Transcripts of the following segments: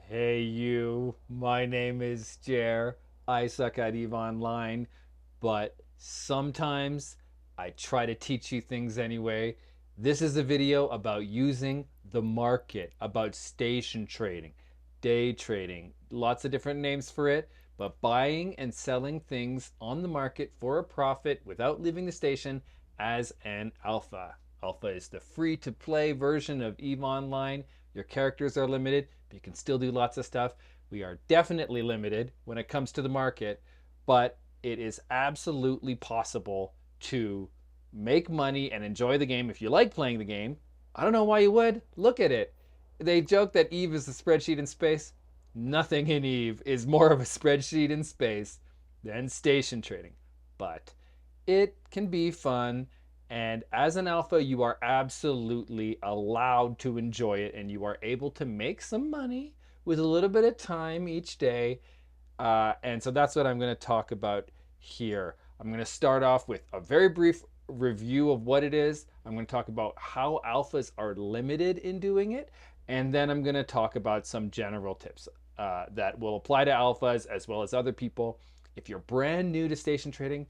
Hey you, my name is Jer. I suck at EVE Online, but sometimes I try to teach you things anyway. This is a video about using the market, about station trading, day trading, lots of different names for it, but buying and selling things on the market for a profit without leaving the station as an alpha. Alpha is the free to play version of EVE Online. Your characters are limited, but you can still do lots of stuff. We are definitely limited when it comes to the market, but it is absolutely possible to make money and enjoy the game if you like playing the game. I don't know why you would. Look at it. They joke that Eve is a spreadsheet in space. Nothing in Eve is more of a spreadsheet in space than station trading. But it can be fun. And as an alpha, you are absolutely allowed to enjoy it and you are able to make some money with a little bit of time each day. And so that's what I'm going to talk about here. I'm going to start off with a very brief review of what it is. I'm going to talk about how alphas are limited in doing it. And then I'm going to talk about some general tips that will apply to alphas as well as other people. If you're brand new to station trading,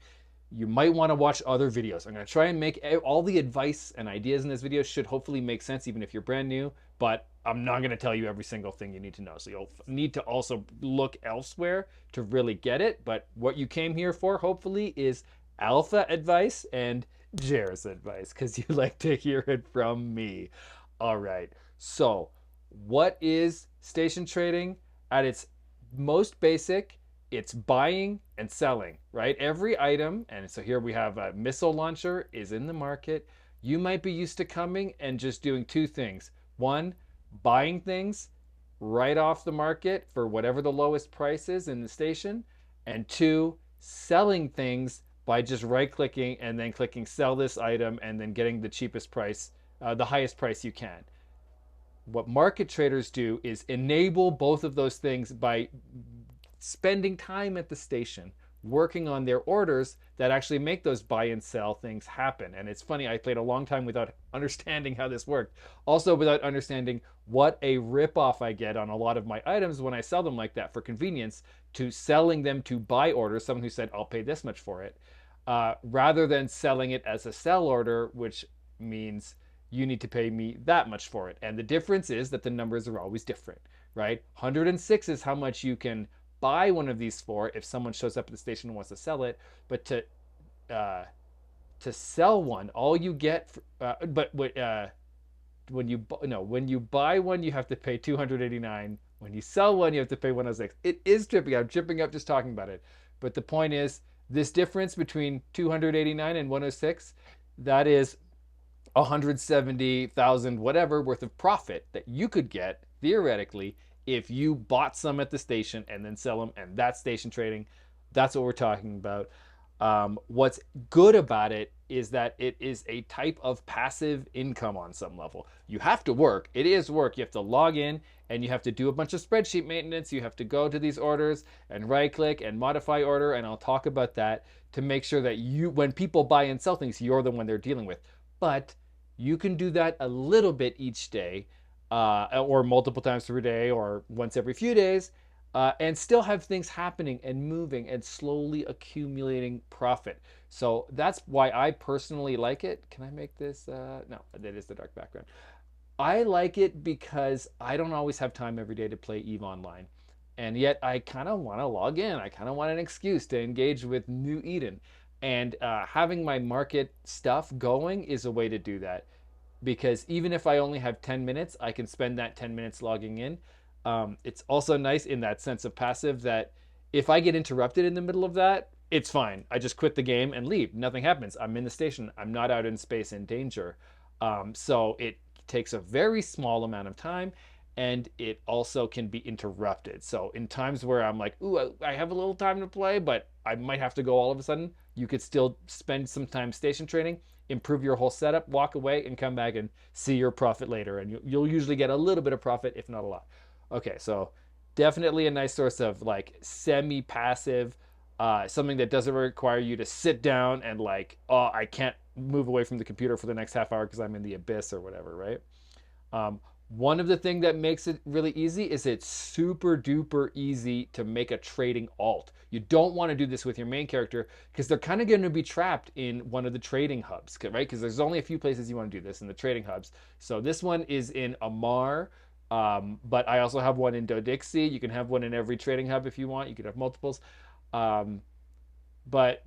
you might want to watch other videos. I'm going to try and make all the advice and ideas in this video should hopefully make sense even if you're brand new, but I'm not going to tell you every single thing you need to know. So you'll need to also look elsewhere to really get it. But what you came here for, hopefully, is alpha advice and Jer's advice because you like to hear it from me. All right. So, what is station trading? At its most basic, it's buying and selling, right? Every item, and so here we have a missile launcher is in the market. You might be used to coming and just doing two things. One, buying things right off the market for whatever the lowest price is in the station, and two, selling things by just right clicking and then clicking sell this item and then getting the cheapest price, the highest price you can. What market traders do is enable both of those things by spending time at the station working on their orders that actually make those buy and sell things happen. And it's funny, I played a long time without understanding how this worked. Also, without understanding what a ripoff I get on a lot of my items when I sell them like that for convenience, to selling them to buy orders, someone who said, I'll pay this much for it, rather than selling it as a sell order, which means you need to pay me that much for it. And the difference is that the numbers are always different, right? 106 is how much you can buy one of these for if someone shows up at the station and wants to sell it. But uh, to sell one, all you get, when you no when you buy one, you have to pay 289. When you sell one, you have to pay 106. It is trippy. I'm tripping up just talking about it. But the point is, this difference between 289 and 106, that is 170,000 whatever worth of profit that you could get theoretically if you bought some at the station and then sell them, and that's station trading. That's what we're talking about. What's good about it is that it is a type of passive income on some level. You have to work. It is work. You have to log in and you have to do a bunch of spreadsheet maintenance. You have to go to these orders and right click and modify order. And I'll talk about that to make sure that you, when people buy and sell things, you're the one they're dealing with. But you can do that a little bit each day, or multiple times per day, or once every few days, and still have things happening and moving and slowly accumulating profit. So that's why I personally like it. Can I make this? No, that is the dark background. I like it because I don't always have time every day to play EVE Online. And yet I kind of want to log in. I kind of want an excuse to engage with New Eden. And having my market stuff going is a way to do that. Because even if I only have 10 minutes, I can spend that 10 minutes logging in. It's also nice in that sense of passive that if I get interrupted in the middle of that, it's fine. I just quit the game and leave. Nothing happens. I'm in the station. I'm not out in space in danger. So it takes a very small amount of time and it also can be interrupted. So in times where I'm like, ooh, I have a little time to play, but I might have to go all of a sudden, you could still spend some time station training, improve your whole setup, walk away, and come back and see your profit later. And you'll usually get a little bit of profit, if not a lot. Okay, so definitely a nice source of like semi-passive, something that doesn't require you to sit down and like, oh, I can't move away from the computer for the next half hour because I'm in the abyss or whatever, right? One of the things that makes it really easy is it's super duper easy to make a trading alt. You don't want to do this with your main character because they're kind of going to be trapped in one of the trading hubs, right? Because there's only a few places you want to do this in the trading hubs. So this one is in Amar, but I also have one in Dodixie. You can have one in every trading hub if you want. You could have multiples. Um, but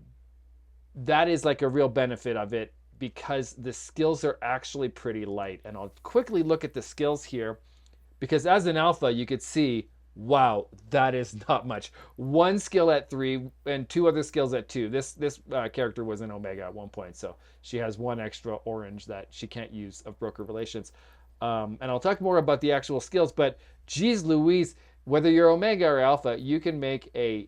that is like a real benefit of it because the skills are actually pretty light. And I'll quickly look at the skills here because as an alpha, you could see, wow, that is not much. One skill at 3 and 2 other skills at 2. This character was an omega at one point, so she has one extra orange that she can't use of broker relations. And I'll talk more about the actual skills, but geez Louise, whether you're omega or alpha, you can make a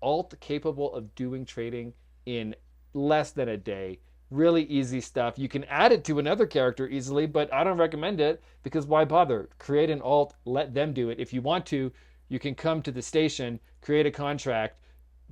alt capable of doing trading in less than a day. Really easy stuff. You can add it to another character easily, but I don't recommend it because why bother? Create an alt, let them do it. If you want to, you can come to the station, create a contract,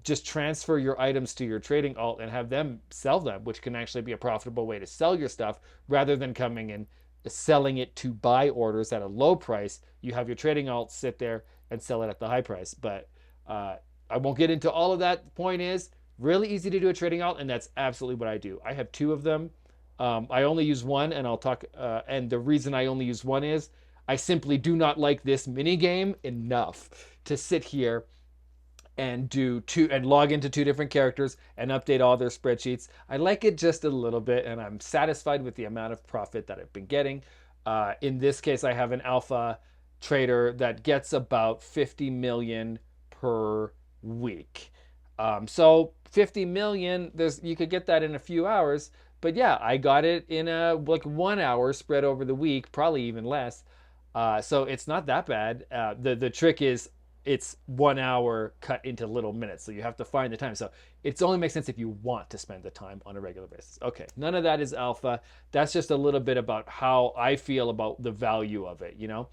just transfer your items to your trading alt and have them sell them, which can actually be a profitable way to sell your stuff rather than coming and selling it to buy orders at a low price. You have your trading alt sit there and sell it at the high price. But I won't get into all of that. The point is, really easy to do a trading alt, and that's absolutely what I do. I have 2 of them. I only use one, and I'll talk. And the reason I only use one is I simply do not like this mini game enough to sit here and do 2 and log into 2 different characters and update all their spreadsheets. I like it just a little bit, and I'm satisfied with the amount of profit that I've been getting. In this case, I have an alpha trader that gets about 50 million per week. So 50 million, you could get that in a few hours, but yeah, I got it in a like 1 hour spread over the week, probably even less. So it's not that bad. The trick is it's 1 hour cut into little minutes, so you have to find the time. So it only makes sense if you want to spend the time on a regular basis. Okay, none of that is alpha. That's just a little bit about how I feel about the value of it, you know?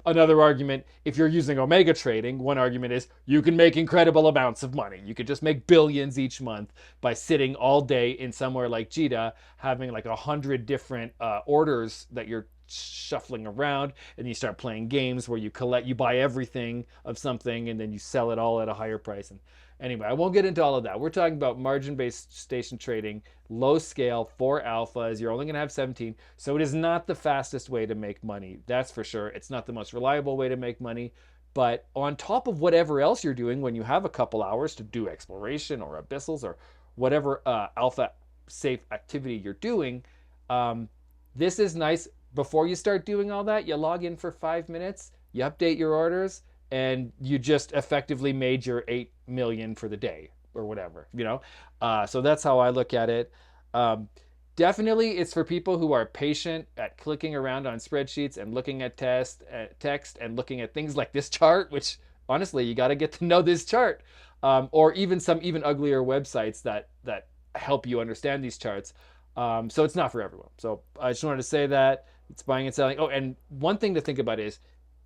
Another argument, if you're using Omega trading, one argument is you can make incredible amounts of money. You could just make billions each month by sitting all day in somewhere like Jita, having like 100 different orders that you're shuffling around, and you start playing games where you buy everything of something, and then you sell it all at a higher price. And anyway, I won't get into all of that. We're talking about margin-based station trading, low scale for alphas. You're only going to have 17. So it is not the fastest way to make money. That's for sure. It's not the most reliable way to make money. But on top of whatever else you're doing, when you have a couple hours to do exploration or abyssals or whatever alpha safe activity you're doing, this is nice. Before you start doing all that, you log in for 5 minutes, you update your orders, and you just effectively made your 8 million for the day or whatever, you know? So that's how I look at it. Definitely it's for people who are patient at clicking around on spreadsheets and looking at text and looking at things like this chart, which honestly, you got to get to know this chart. Or even some even uglier websites that help you understand these charts. So it's not for everyone. So I just wanted to say that it's buying and selling. Oh, and one thing to think about is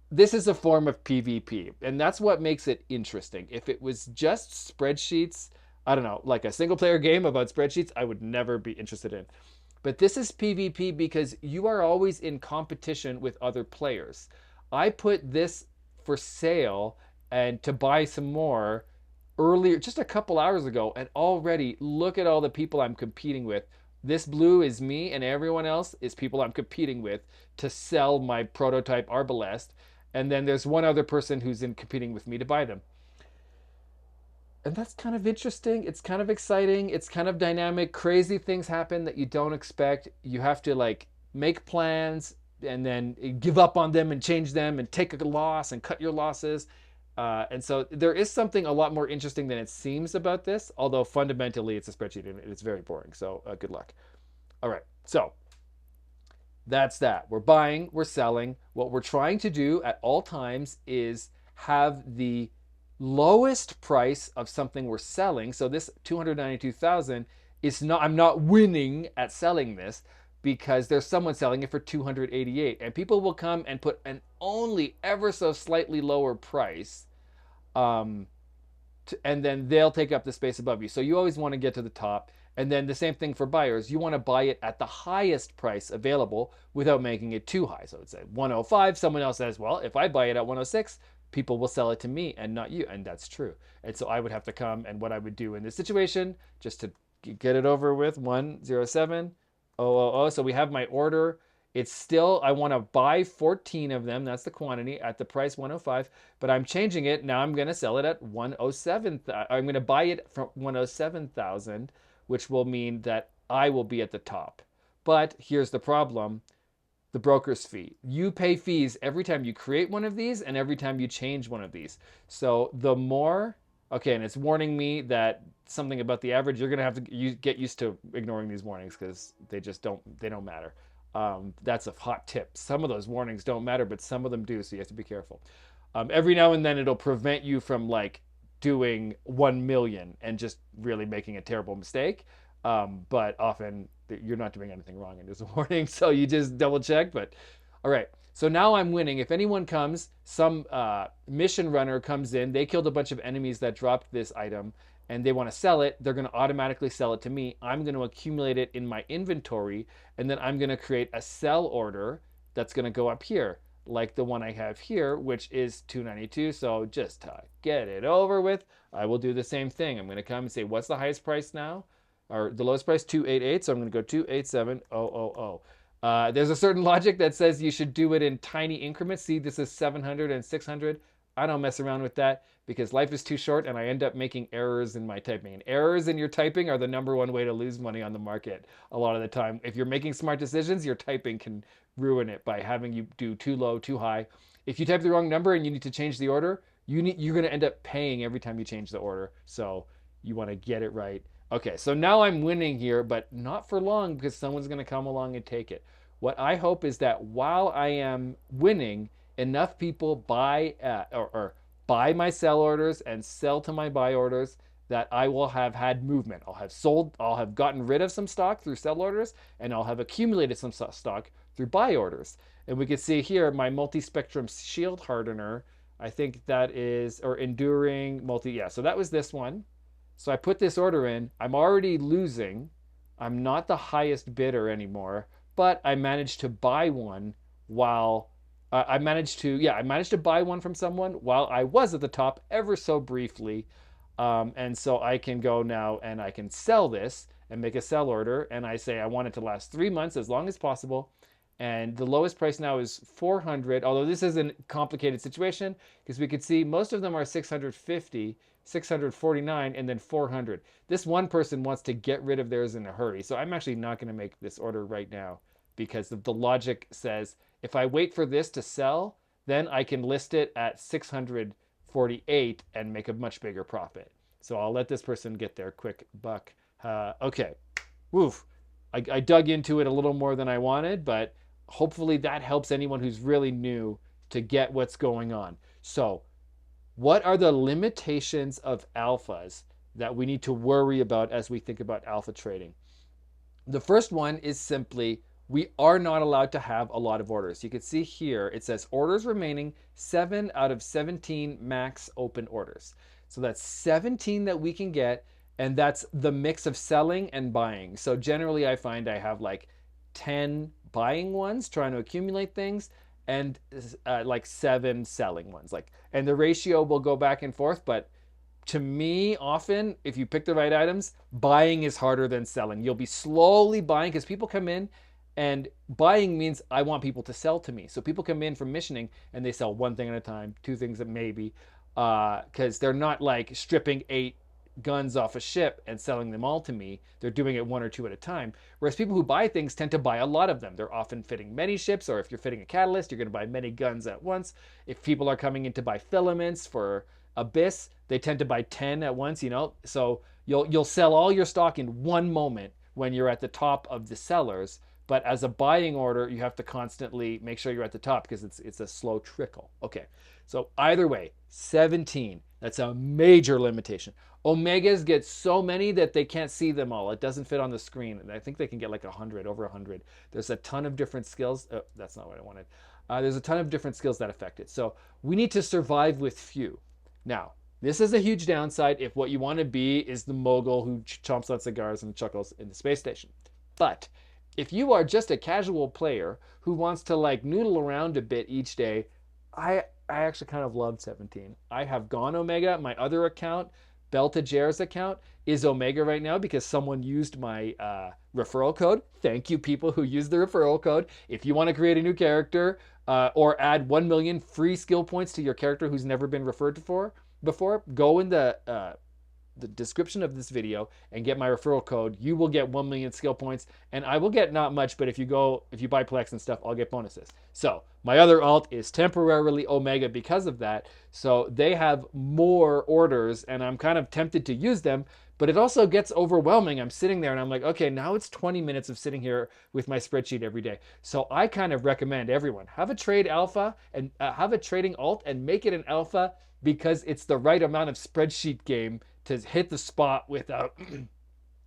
this is a form of PvP, and that's what makes it interesting. If it was just spreadsheets, I don't know, like a single player game about spreadsheets, I would never be interested in. But this is PvP because you are always in competition with other players. I put this for sale and to buy some more earlier, just a couple hours ago, and already look at all the people I'm competing with. This blue is me, and everyone else is people I'm competing with to sell my prototype Arbalest. And then there's one other person who's in competing with me to buy them. And that's kind of interesting. It's kind of exciting. It's kind of dynamic. Crazy things happen that you don't expect. You have to like make plans and then give up on them and change them and take a loss and cut your losses. And so there is something a lot more interesting than it seems about this, although fundamentally it's a spreadsheet and it's very boring. So good luck. All right. So that's that. We're buying, we're selling. What we're trying to do at all times is have the lowest price of something we're selling. So this 292,000 is not, I'm not winning at selling this because there's someone selling it for 288, and people will come and put an only ever so slightly lower price, and then they'll take up the space above you. So you always want to get to the top, And then the same thing for buyers. You want to buy it at the highest price available without making it too high. So it's at 105. Someone else says, well, if I buy it at 106, people will sell it to me and not you. And that's true. And so I would have to come, and what I would do in this situation, just to get it over with, 107, 000. So we have my order. It's still, I want to buy 14 of them. That's the quantity at the price 105, but I'm changing it. Now I'm going to sell it at 107. I'm going to buy it from 107,000, which will mean that I will be at the top. But here's the problem: the broker's fee. You pay fees every time you create one of these and every time you change one of these. So the more, okay, and it's warning me that something about the average, you're going to have to get used to ignoring these warnings because they don't matter. That's a hot tip. Some of those warnings don't matter, but some of them do, so you have to be careful. Every now and then it'll prevent you from like doing 1 million and just really making a terrible mistake. But often you're not doing anything wrong and there's a warning, so you just double check. But all right, so now I'm winning. If anyone comes, some mission runner comes in, they killed a bunch of enemies that dropped this item, and they want to sell it, they're going to automatically sell it to me. I'm going to accumulate it in my inventory, and then I'm going to create a sell order that's going to go up here, like the one I have here, which is 292. So just to get it over with, I will do the same thing. I'm going to come and say, what's the highest price now? Or the lowest price, 288. So I'm going to go 287,000. There's a certain logic that says you should do it in tiny increments. See, this is 700 and 600. I don't mess around with that because life is too short and I end up making errors in my typing. And errors in your typing are the number one way to lose money on the market a lot of the time. If you're making smart decisions, your typing can ruin it by having you do too low, too high. If you type the wrong number and you need to change the order, you're going to end up paying every time you change the order. So you want to get it right. Okay, so now I'm winning here, but not for long because someone's going to come along and take it. What I hope is that while I am winning, enough people buy or buy my sell orders and sell to my buy orders that I will have had movement. I'll have gotten rid of some stock through sell orders, and I'll have accumulated some stock through buy orders. And we can see here my multi-spectrum shield hardener. I think that is, or enduring multi, yeah, so that was this one. So I put this order in. I'm already losing. I'm not the highest bidder anymore, but I managed to buy one while I managed to buy one from someone while I was at the top ever so briefly. And so I can go now and I can sell this and make a sell order. And I say I want it to last 3 months as long as possible. And the lowest price now is 400, although this is a complicated situation because we could see most of them are 650, 649, and then 400. This one person wants to get rid of theirs in a hurry. So I'm actually not going to make this order right now because the logic says if I wait for this to sell, then I can list it at 648 and make a much bigger profit. So I'll let this person get their quick buck. Okay, woof. I dug into it a little more than I wanted, but hopefully that helps anyone who's really new to get what's going on. So what are the limitations of alphas that we need to worry about as we think about alpha trading? The first one is simply we are not allowed to have a lot of orders. You can see here it says orders remaining 7 out of 17 max open orders. So that's 17 that we can get, and that's the mix of selling and buying. So generally I find I have like 10 buying ones trying to accumulate things and like 7 selling ones. And the ratio will go back and forth, but to me, often, if you pick the right items, buying is harder than selling. You'll be slowly buying because people come in, and buying means I want people to sell to me. So people come in from missioning and they sell one thing at a time, 2 things maybe, because they're not like stripping 8 guns off a ship and selling them all to me. They're doing it 1 or 2 at a time. Whereas people who buy things tend to buy a lot of them. They're often fitting many ships, or if you're fitting a catalyst, you're going to buy many guns at once. If people are coming in to buy filaments for Abyss, they tend to buy 10 at once, So you'll sell all your stock in one moment when you're at the top of the sellers. But as a buying order, you have to constantly make sure you're at the top because it's a slow trickle. Okay, so either way, 17. That's a major limitation. Omegas get so many that they can't see them all. It doesn't fit on the screen. And I think they can get like 100, over 100. There's a ton of different skills. Oh, that's not what I wanted. There's a ton of different skills that affect it. So we need to survive with few. Now, This is a huge downside if what you want to be is the mogul who chomps on cigars and chuckles in the space station. But if you are just a casual player who wants to like noodle around a bit each day, I actually kind of loved 17. I have gone Omega. My other account, Belta Jair's account, is Omega right now because someone used my referral code. Thank you, people who used the referral code. If you want to create a new character or add 1 million free skill points to your character who's never been referred to before, go in the description of this video and get my referral code. You will get 1 million skill points, and I will get not much, but if you buy Plex and stuff, I'll get bonuses. So my other alt is temporarily Omega because of that. So they have more orders, and I'm kind of tempted to use them, but it also gets overwhelming. I'm sitting there and I'm like, okay, now it's 20 minutes of sitting here with my spreadsheet every day. So I kind of recommend everyone have a trade alpha and have a trading alt and make it an alpha because it's the right amount of spreadsheet game to hit the spot without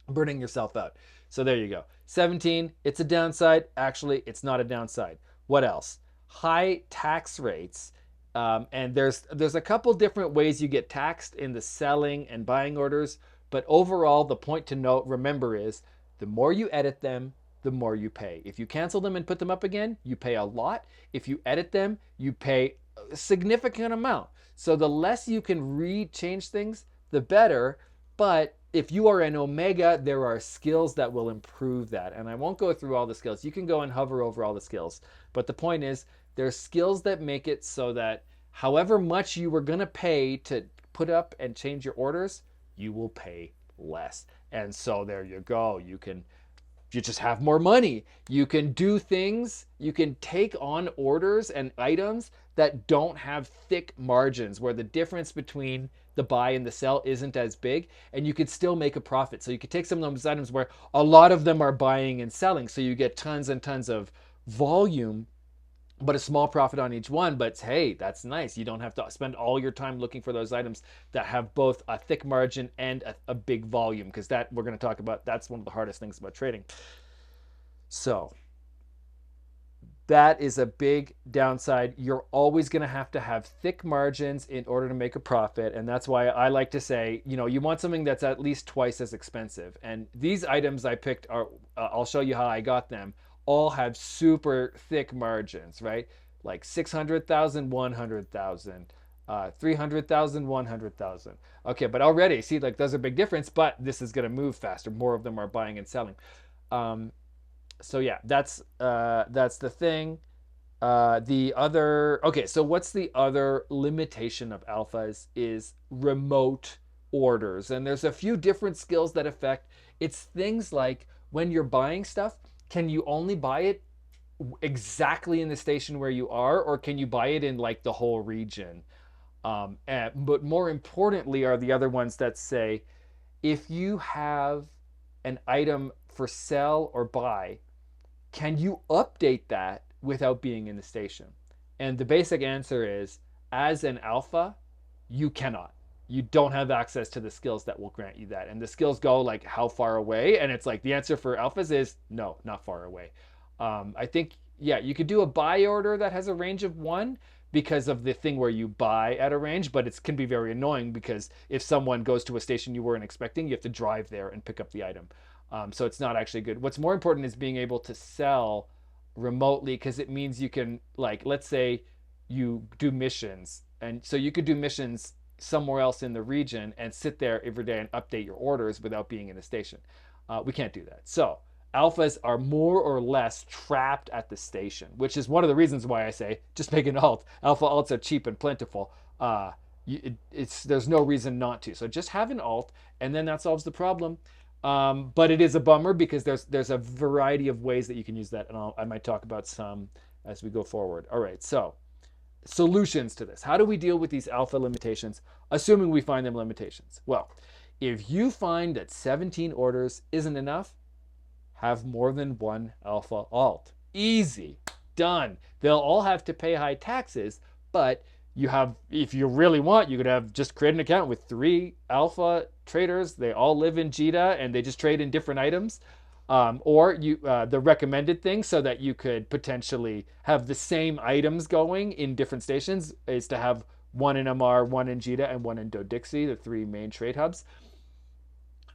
burning yourself out. So there you go. 17, it's a downside. Actually, it's not a downside. What else? High tax rates. And there's a couple different ways you get taxed in the selling and buying orders. But overall, the point to note, remember, is the more you edit them, the more you pay. If you cancel them and put them up again, you pay a lot. If you edit them, you pay a significant amount. So the less you can change things, the better. But if you are an Omega, there are skills that will improve that. And I won't go through all the skills. You can go and hover over all the skills. But the point is, there's skills that make it so that however much you were going to pay to put up and change your orders, you will pay less. And so there you go. You just have more money. You can do things. You can take on orders and items that don't have thick margins, where the difference between the buy and the sell isn't as big, and you could still make a profit. So you could take some of those items where a lot of them are buying and selling, so you get tons and tons of volume, but a small profit on each one. But hey, that's nice. You don't have to spend all your time looking for those items that have both a thick margin and a big volume, because that we're going to talk about. That's one of the hardest things about trading. So that is a big downside. You're always going to have thick margins in order to make a profit. And that's why I like to say, you want something that's at least twice as expensive. And these items I picked are, I'll show you how I got them, all have super thick margins, right? Like 600,000, 100,000, 300,000, 100,000. Okay, but already, see, like there's a big difference, but this is going to move faster. More of them are buying and selling. So yeah, that's the thing. Okay, so what's the other limitation of alphas is remote orders. And there's a few different skills that affect. It's things like when you're buying stuff, can you only buy it exactly in the station where you are, or can you buy it in like the whole region? But more importantly are the other ones that say, if you have an item for sell or buy, can you update that without being in the station? And the basic answer is, as an alpha, you cannot. You don't have access to the skills that will grant you that. And the skills go like how far away, and it's like the answer for alphas is no, not far away. I think, yeah, you could do a buy order that has a range of 1 because of the thing where you buy at a range, but it can be very annoying because if someone goes to a station you weren't expecting, you have to drive there and pick up the item. So it's not actually good. What's more important is being able to sell remotely, because it means you can, like, let's say you do missions, and so you could do missions somewhere else in the region and sit there every day and update your orders without being in the station. We can't do that. So alphas are more or less trapped at the station, which is one of the reasons why I say just make an alt. Alpha alts are cheap and plentiful. There's no reason not to. So just have an alt, and then that solves the problem. But it is a bummer because there's a variety of ways that you can use that, and I might talk about some as we go forward. All right, so solutions to this. How do we deal with these alpha limitations, assuming we find them limitations? Well, if you find that 17 orders isn't enough, have more than one alpha alt. Easy, done. They'll all have to pay high taxes, but you have, if you really want, you could have just create an account with 3 alpha traders. They all live in JITA and they just trade in different items. Or the recommended thing, so that you could potentially have the same items going in different stations, is to have one in Amar, one in Jita, and one in Dodixie, the 3 main trade hubs.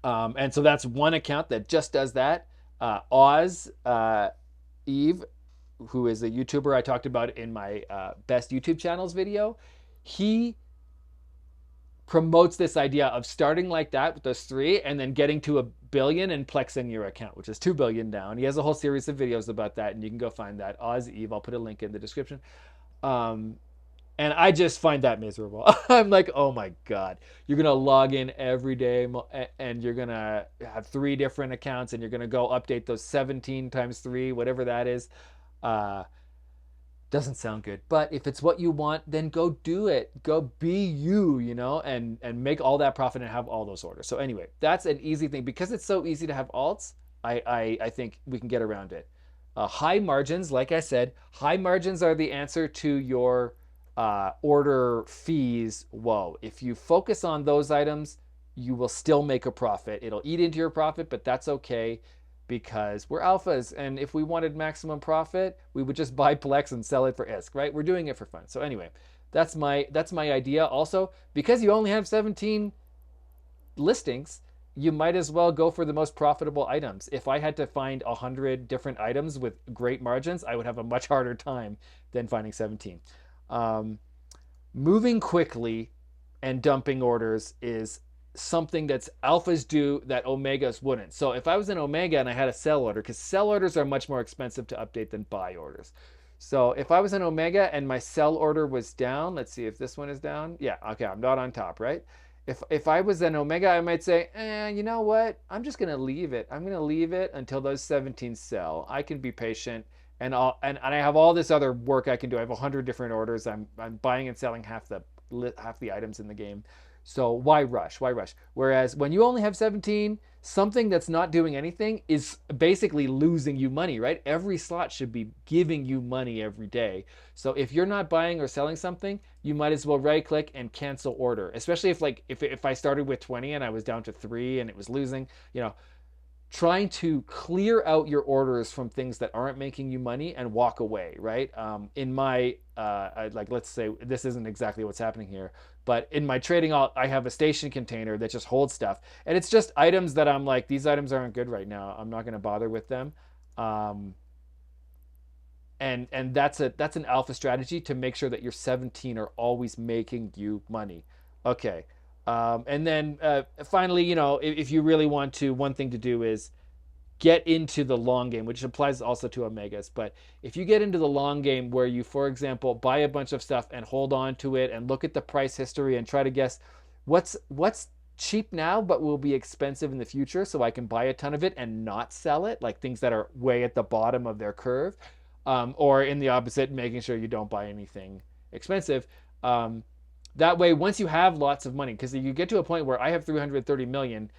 And so that's one account that just does that. Oz Eve, who is a YouTuber I talked about in my best YouTube channels video, he promotes this idea of starting like that with those 3 and then getting to 1 billion and plexing your account, which is 2 billion down. He has a whole series of videos about that, and you can go find that. Oz Eve, I'll put a link in the description. And I just find that miserable. I'm like, oh my God, you're going to log in every day and you're going to have 3 different accounts and you're going to go update those 17 times 3, whatever that is. Doesn't sound good. But if it's what you want, then go do it. Go be you, and make all that profit and have all those orders. So anyway, that's an easy thing. Because it's so easy to have alts, I think we can get around it. High margins, like I said, high margins are the answer to your order fees. Whoa. If you focus on those items, you will still make a profit. It'll eat into your profit, but that's okay because we're alphas. And if we wanted maximum profit, we would just buy Plex and sell it for ISK, right? We're doing it for fun. So anyway, that's my idea. Also, because you only have 17 listings, you might as well go for the most profitable items. If I had to find 100 different items with great margins, I would have a much harder time than finding 17. Moving quickly and dumping orders is something that's alphas do that omegas wouldn't. So if I was an omega and I had a sell order, because sell orders are much more expensive to update than buy orders. So if I was an omega and my sell order was down, let's see if this one is down. Yeah, okay, I'm not on top, right? If I was an omega, I might say, you know what? I'm just gonna leave it. I'm gonna leave it until those 17 sell. I can be patient, and I have all this other work I can do. I have 100 different orders. I'm buying and selling half the items in the game. So why rush? Why rush? Whereas when you only have 17, something that's not doing anything is basically losing you money, right? Every slot should be giving you money every day. So if you're not buying or selling something, you might as well right click and cancel order. Especially if I started with 20 and I was down to 3 and it was losing, trying to clear out your orders from things that aren't making you money and walk away, right? In my, let's say this isn't exactly what's happening here, but in my trading, I have a station container that just holds stuff. And it's just items that I'm like, these items aren't good right now. I'm not going to bother with them. And that's an alpha strategy to make sure that your 17 are always making you money. Okay. And then finally, if you really want to, one thing to do is get into the long game, which applies also to omegas. But if you get into the long game where you, for example, buy a bunch of stuff and hold on to it and look at the price history and try to guess what's cheap now but will be expensive in the future so I can buy a ton of it and not sell it, like things that are way at the bottom of their curve, or in the opposite, making sure you don't buy anything expensive. That way, once you have lots of money, because you get to a point where I have 330 million,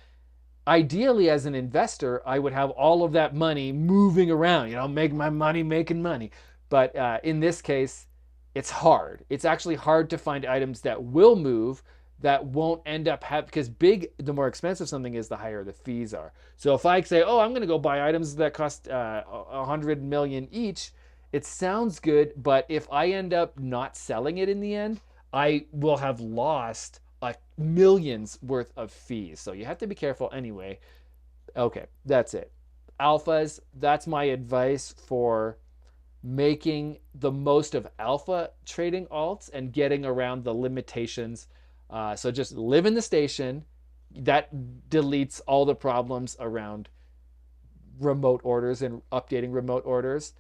ideally as an investor, I would have all of that money moving around, make my money making money. But in this case, it's hard. It's actually hard to find items that will move, that won't end up because the more expensive something is, the higher the fees are. So if I say, I'm going to go buy items that cost 100 million each, it sounds good, but if I end up not selling it in the end, I will have lost millions worth of fees. So you have to be careful anyway. Okay, that's it. Alphas, that's my advice for making the most of alpha trading alts and getting around the limitations. So just live in the station. That deletes all the problems around remote orders and updating remote orders.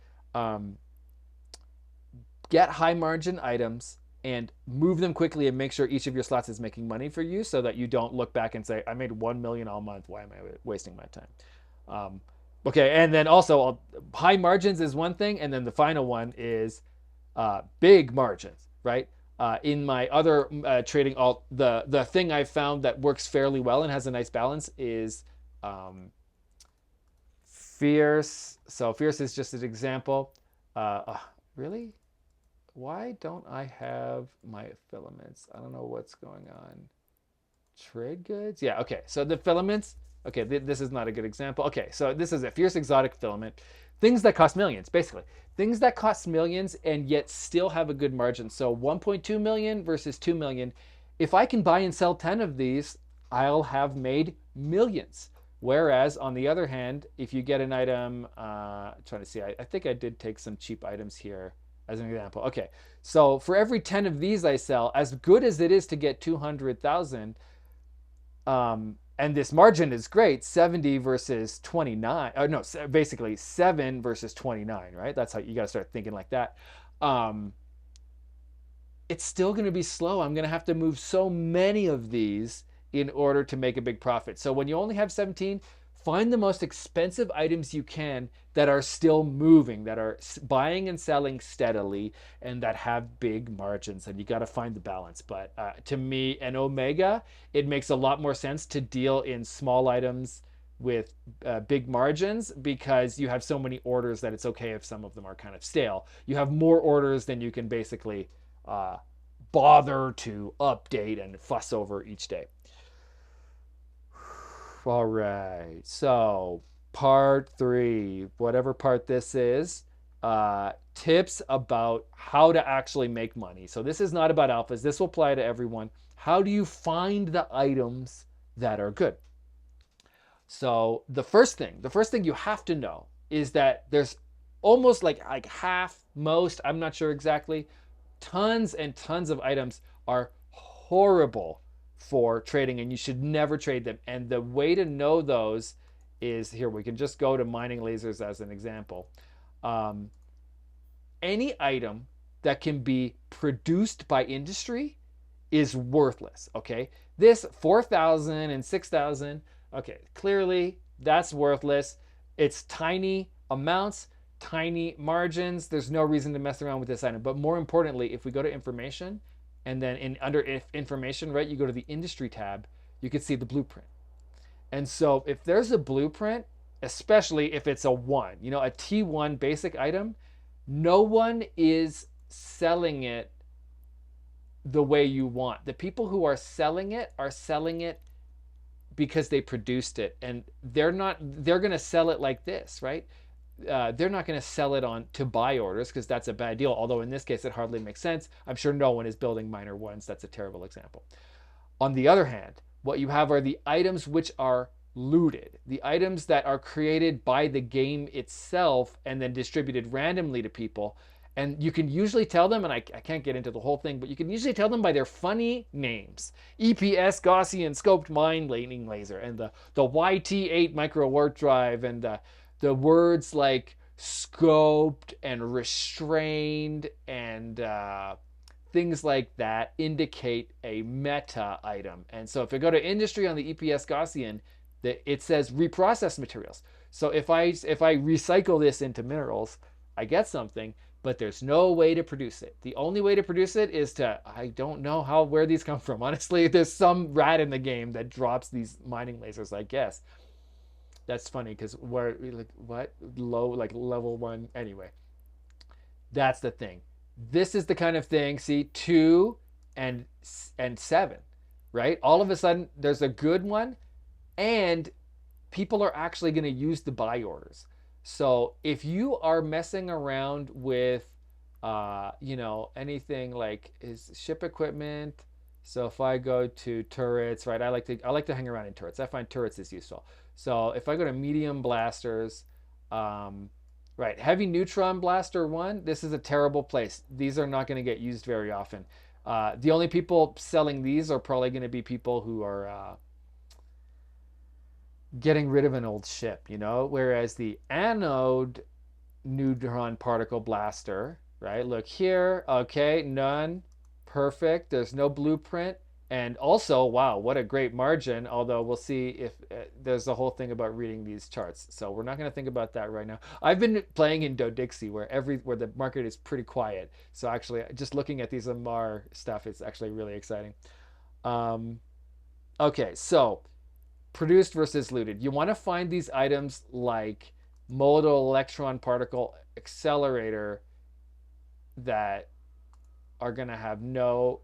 Get high margin items and move them quickly and make sure each of your slots is making money for you so that you don't look back and say, I made 1 million all month. Why am I wasting my time? Okay, and then also high margins is one thing, and then the final one is big margins, right? In my other trading alt, the thing I found that works fairly well and has a nice balance is Fierce. So Fierce is just an example. Really? Why don't I have my filaments? I don't know what's going on. trade goods. Yeah, okay. So the filaments, okay, this is not a good example. Okay, so this is a fierce exotic filament. Things that cost millions, basically. Things that cost millions and yet still have a good margin. So 1.2 million versus 2 million. If I can buy and sell 10 of these, I'll have made millions. Whereas on the other hand, if you get an item, trying to see, I think I did take some cheap items here as an example. Okay, so for every 10 of these I sell, as good as it is to get 200,000, and this margin is great, 70 versus 29. Oh, no, basically 7 versus 29, right? That's how you got to start thinking like that. Um, it's still going to be slow. I'm going to have to move so many of these in order to make a big profit. So when you only have 17, find the most expensive items you can that are still moving, that are buying and selling steadily, and that have big margins. And you got to find the balance. But to me, an Omega, it makes a lot more sense to deal in small items with big margins because you have so many orders that it's okay if some of them are kind of stale. You have more orders than you can basically uh, bother to update and fuss over each day. All right. So, part 3, whatever part this is, tips about how to actually make money. So, this is not about alphas. This will apply to everyone. How do you find the items that are good? So, the first thing you have to know is that there's almost like half, most, I'm not sure exactly, tons and tons of items are horrible for trading and you should never trade them. And the way to know those is here. We can just go to mining lasers as an example. Um, any item that can be produced by industry is worthless. Okay, this 4,000 and 6,000. Okay, clearly that's worthless. It's tiny amounts, tiny margins. There's no reason to mess around with this item. But more importantly, if we go to information and then under information, right, you go to the industry tab, you can see the blueprint. And so if there's a blueprint, especially if it's a one, a T1 basic item, no one is selling it the way you want. The people who are selling it because they produced it, and they're going to sell it like this, right? They're not going to sell it on to buy orders because that's a bad deal. Although in this case, it hardly makes sense. I'm sure no one is building miner ones. That's a terrible example. On the other hand, what you have are the items which are looted, the items that are created by the game itself and then distributed randomly to people. And you can usually tell them, and I can't get into the whole thing, but you can usually tell them by their funny names. EPS Gaussian Scoped Mining Laser, and the YT8 Micro Warp Drive, and the words like scoped and restrained and things like that indicate a meta item. And so if I go to industry on the EPS Gaussian, it says reprocessed materials. So if I recycle this into minerals, I get something, but there's no way to produce it. The only way to produce it is I don't know where these come from. Honestly, there's some rat in the game that drops these mining lasers, I guess. That's funny because we're like, what? Low, like level 1. Anyway, that's the thing. This is the kind of thing, see, 2 and 7, right? All of a sudden, there's a good one, and people are actually going to use the buy orders. So if you are messing around with, anything like is ship equipment. So if I go to turrets, right? I like to hang around in turrets. I find turrets is useful. So if I go to medium blasters, right, heavy neutron blaster 1, this is a terrible place. These are not going to get used very often. The only people selling these are probably going to be people who are getting rid of an old ship, whereas the anode neutron particle blaster, right? Look here. Okay, none. Perfect. There's no blueprint. And also, wow, what a great margin. Although we'll see if there's a whole thing about reading these charts. So we're not going to think about that right now. I've been playing in Dodixie where the market is pretty quiet. So actually, just looking at these Amar stuff, it's actually really exciting. Okay, so produced versus looted. You want to find these items like modal electron particle accelerator that are going to have no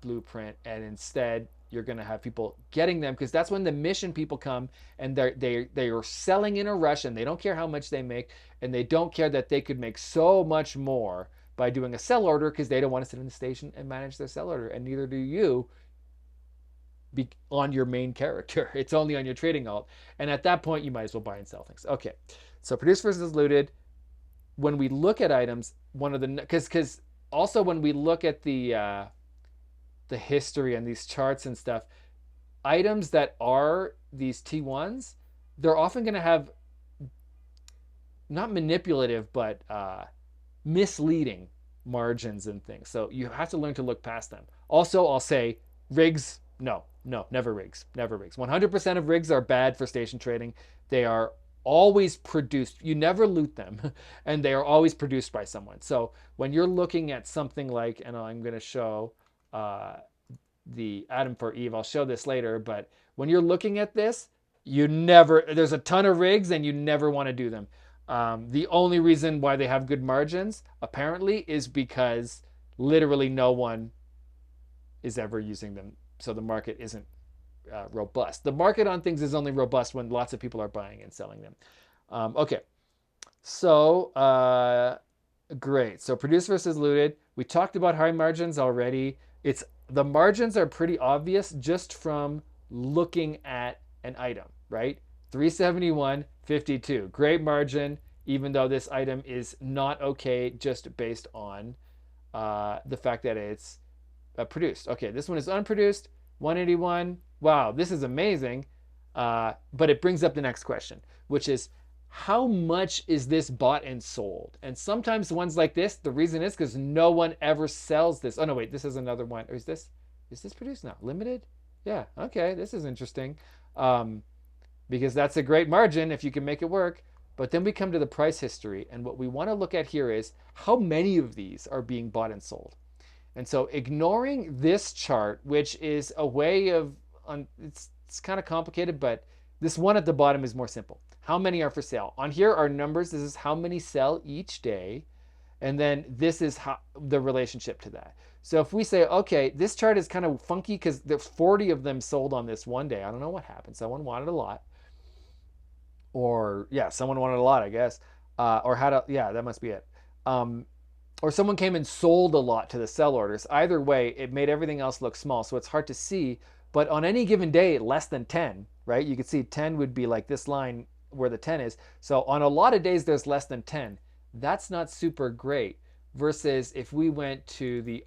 blueprint and instead you're going to have people getting them, because that's when the mission people come, and they are selling in a rush, and they don't care how much they make, and they don't care that they could make so much more by doing a sell order, because they don't want to sit in the station and manage their sell order, and neither do you on your main character. It's only on your trading alt, and at that point you might as well buy and sell things. Okay, so produced versus looted. When we look at items, one of the, because also when we look at the history and these charts and stuff, items that are these T1s, they're often going to have not manipulative, but misleading margins and things. So you have to learn to look past them. Also, I'll say rigs, no, never rigs, never rigs. 100% of rigs are bad for station trading. They are always produced. You never loot them, and they are always produced by someone. So when you're looking at something like, and I'm going to show the Adam4Eve, I'll show this later, but when you're looking at this, there's a ton of rigs and you never want to do them. The only reason why they have good margins, apparently, is because literally no one is ever using them. So the market isn't robust. The market on things is only robust when lots of people are buying and selling them. Okay, so great. So produced versus looted. We talked about high margins already. The margins are pretty obvious just from looking at an item, right? 371.52. Great margin, even though this item is not okay just based on the fact that it's produced. Okay, this one is unproduced, 181. Wow, this is amazing. But it brings up the next question, which is, how much is this bought and sold? And sometimes ones like this, the reason is because no one ever sells this. Oh no, wait, this is another one. Or is this produced now? Limited? Yeah, okay, this is interesting. Because that's a great margin if you can make it work. But then we come to the price history, and what we want to look at here is how many of these are being bought and sold. And so ignoring this chart, which is a way of, it's kind of complicated, but this one at the bottom is more simple. How many are for sale? On here are numbers. This is how many sell each day. And then this is the relationship to that. So if we say, okay, this chart is kind of funky because there's 40 of them sold on this one day. I don't know what happened. Someone wanted a lot. Or, yeah, someone wanted a lot, I guess. Or had a, yeah, that must be it. Or someone came and sold a lot to the sell orders. Either way, it made everything else look small. So it's hard to see. But on any given day, less than 10, right? You could see 10 would be like this line where the 10 is. So on a lot of days, there's less than 10. That's not super great. Versus if we went to the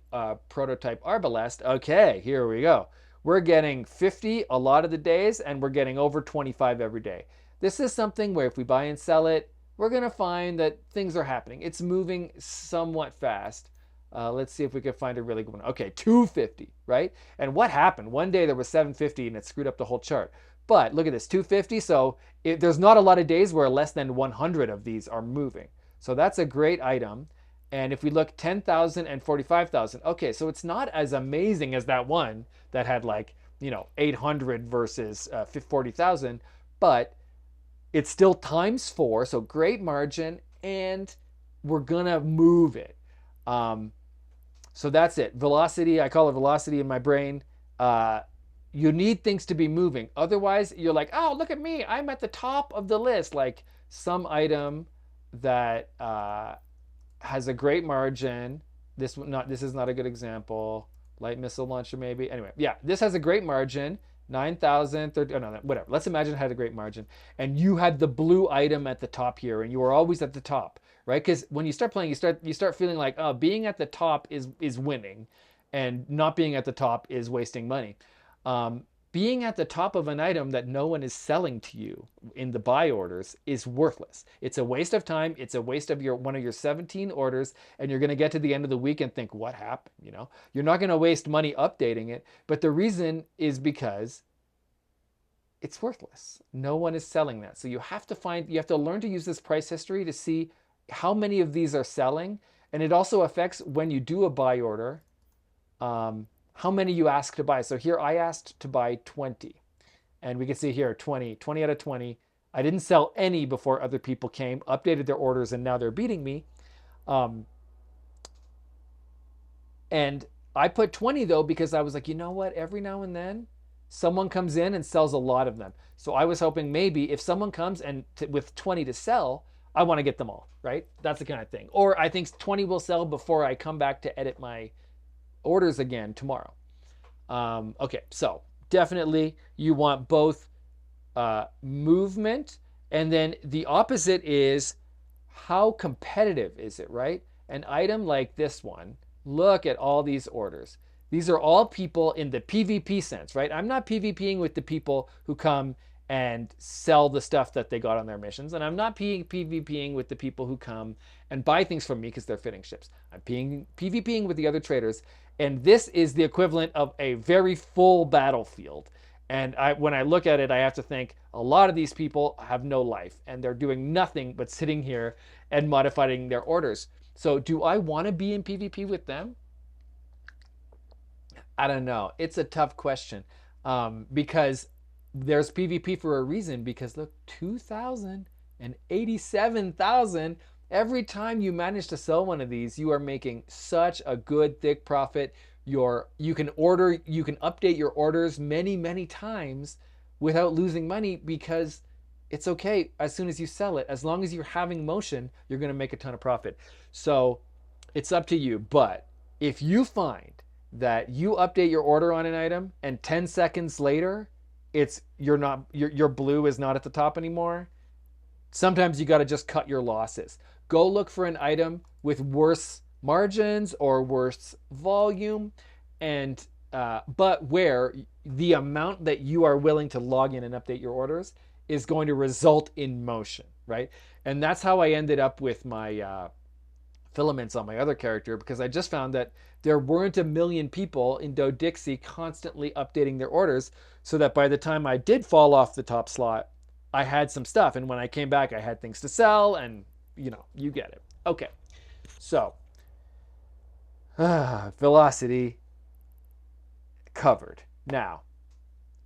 prototype Arbalest, okay, here we go. We're getting 50 a lot of the days, and we're getting over 25 every day. This is something where if we buy and sell it, we're going to find that things are happening. It's moving somewhat fast. Let's see if we can find a really good one. Okay, 250, right? And what happened? One day there was 750 and it screwed up the whole chart. But look at this, 250. So there's not a lot of days where less than 100 of these are moving. So that's a great item. And if we look 10,000 and 45,000, okay, so it's not as amazing as that one that had like, 800 versus 40,000, but it's still times 4, so great margin, and we're gonna move it. So that's it. Velocity, I call it velocity in my brain. You need things to be moving. Otherwise, you're like, oh, look at me. I'm at the top of the list. Like some item that has a great margin. This is not a good example. Light missile launcher maybe. Anyway, yeah, this has a great margin. 9,000, 30, oh no, whatever. Let's imagine it had a great margin. And you had the blue item at the top here, and you were always at the top, right? Because when you start playing, you start feeling like, oh, being at the top is winning, and not being at the top is wasting money. Being at the top of an item that no one is selling to you in the buy orders is worthless. It's a waste of time. It's a waste of one of your 17 orders, and you're going to get to the end of the week and think, what happened? You're not going to waste money updating it, but the reason is because it's worthless. No one is selling that. So you have to learn to use this price history to see how many of these are selling, and it also affects when you do a buy order, how many you ask to buy. So here I asked to buy 20, and we can see here 20 out of 20. I didn't sell any before other people came, updated their orders, and now they're beating me. And I put 20 though because I was like, you know what? Every now and then someone comes in and sells a lot of them. So I was hoping maybe if someone comes and with 20 to sell, I want to get them all, right? That's the kind of thing. Or I think 20 will sell before I come back to edit my orders again tomorrow. Okay, so definitely you want both movement, and then the opposite is how competitive is it, right? An item like this one, look at all these orders. These are all people in the PvP sense, right? I'm not PvPing with the people who come and sell the stuff that they got on their missions, and I'm not PvPing with the people who come and buy things from me because they're fitting ships. I'm PvPing with the other traders, and this is the equivalent of a very full battlefield. And when I look at it, I have to think a lot of these people have no life and they're doing nothing but sitting here and modifying their orders. So do I want to be in PvP with them? I don't know. It's a tough question because there's PvP for a reason. Because look, 2,000 and 87,000. Every time you manage to sell one of these, you are making such a good thick profit. You can update your orders many times without losing money because it's okay as soon as you sell it. As long as you're having motion, you're going to make a ton of profit. So it's up to you. But if you find that you update your order on an item and 10 seconds later your blue is not at the top anymore, sometimes you got to just cut your losses. Go look for an item with worse margins or worse volume, and but where the amount that you are willing to log in and update your orders is going to result in motion, right? And that's how I ended up with my filaments on my other character, because I just found that there weren't a million people in Dodixie constantly updating their orders, so that by the time I did fall off the top slot, I had some stuff. And when I came back, I had things to sell, and you get it. Okay, so velocity covered. Now,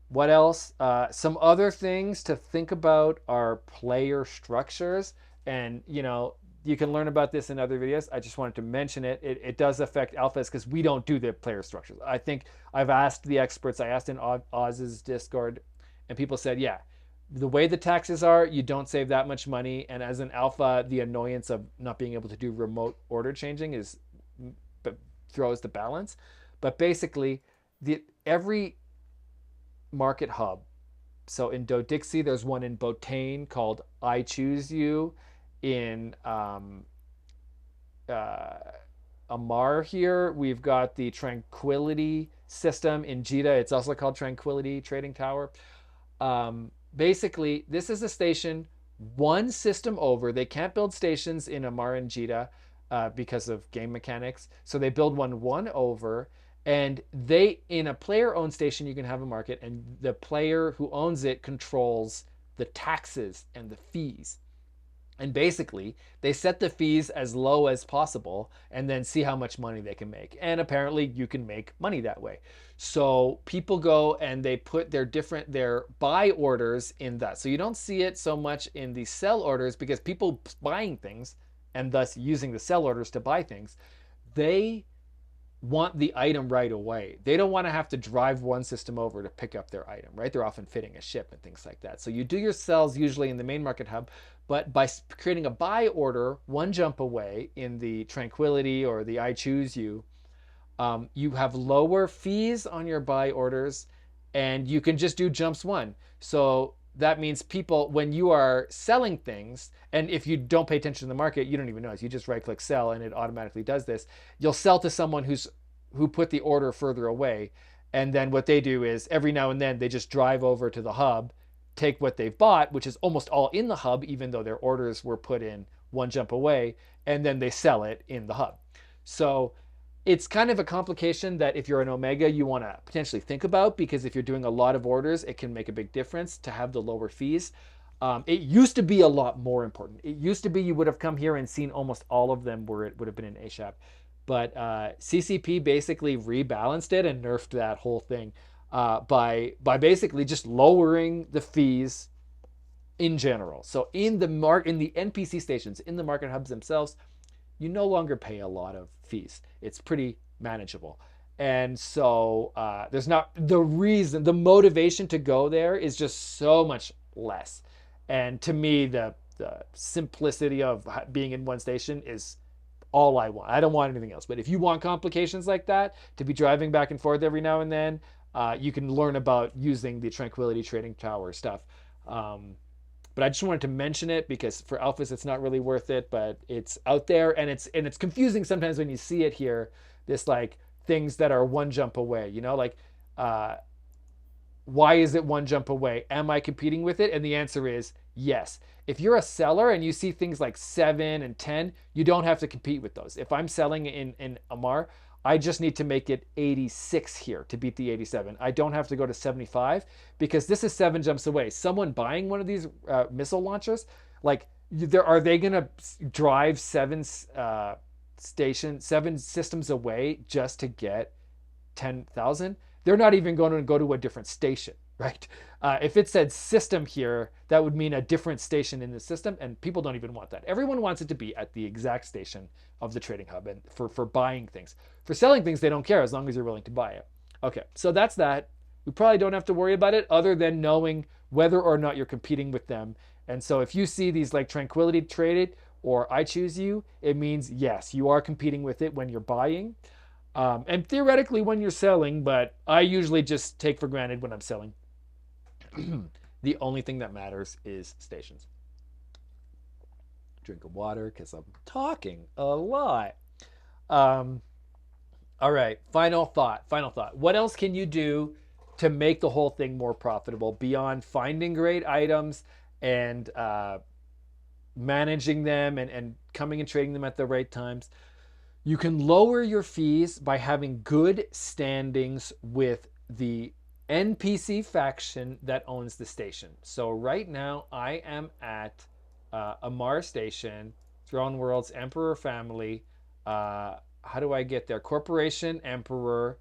what else? Some other things to think about are player structures. And, you can learn about this in other videos. I just wanted to mention it. It does affect alphas because we don't do the player structures. I think I've asked the experts. I asked in Oz's Discord, and people said, yeah, the way the taxes are, you don't save that much money. And as an alpha, the annoyance of not being able to do remote order changing throws the balance. But basically, every market hub. So in Dodixie, there's one in Botane called I Choose You. In Amar here, we've got the Tranquility system. In Jita, it's also called Tranquility Trading Tower. Basically, this is a station one system over. They can't build stations in Amar and Jita because of game mechanics. So they build one over. And in a player-owned station, you can have a market, and the player who owns it controls the taxes and the fees. And basically, they set the fees as low as possible and then see how much money they can make. And apparently, you can make money that way. So people go and they put their buy orders in that. So you don't see it so much in the sell orders because people buying things and thus using the sell orders to buy things, they want the item right away. They don't want to have to drive one system over to pick up their item, right? They're often fitting a ship and things like that. So you do your sells usually in the main market hub, but by creating a buy order one jump away in the Tranquility or the I Choose You, you have lower fees on your buy orders, and you can just do jumps one. So that means people, when you are selling things, and if you don't pay attention to the market, you don't even notice. You just right-click sell, and it automatically does this. You'll sell to someone who put the order further away, and then what they do is every now and then they just drive over to the hub, take what they've bought, which is almost all in the hub, even though their orders were put in one jump away, and then they sell it in the hub. So it's kind of a complication that if you're an Omega, you want to potentially think about, because if you're doing a lot of orders, it can make a big difference to have the lower fees. It used to be a lot more important. It used to be you would have come here and seen almost all of them where it would have been in ASAP. But CCP basically rebalanced it and nerfed that whole thing by basically just lowering the fees in general. So in the NPC stations, in the market hubs themselves, you no longer pay a lot of fees. It's pretty manageable. And so there's not the motivation to go there is just so much less. And to me, the simplicity of being in one station is all I want. I don't want anything else. But if you want complications like that, to be driving back and forth every now and then, you can learn about using the Tranquility Trading Tower stuff. But I just wanted to mention it because for alphas, it's not really worth it, but it's out there, and it's confusing sometimes when you see it here. This like things that are one jump away, like uh, why is it one jump away? Am I competing with it? And the answer is yes. If you're a seller and you see things like 7 and 10, you don't have to compete with those. If I'm selling in Amar, I just need to make it 86 here to beat the 87. I don't have to go to 75 because this is 7 jumps away. Someone buying one of these missile launchers, like, are they going to drive 7 systems away just to get 10,000? They're not even going to go to a different station, right? If it said system here, that would mean a different station in the system, and people don't even want that. Everyone wants it to be at the exact station of the trading hub, and for buying things. For selling things, they don't care as long as you're willing to buy it. Okay, so that's that. We probably don't have to worry about it other than knowing whether or not you're competing with them. And so if you see these like Tranquility Traded or I Choose You, it means yes, you are competing with it when you're buying. And theoretically when you're selling, but I usually just take for granted when I'm selling. The only thing that matters is stations. Drink of water because I'm talking a lot. All right, final thought. What else can you do to make the whole thing more profitable beyond finding great items and managing them and coming and trading them at the right times? You can lower your fees by having good standings with the NPC faction that owns the station. So right now I am at Amar Station, Throne Worlds, Emperor Family. How do I get there? Corporation, Emperor.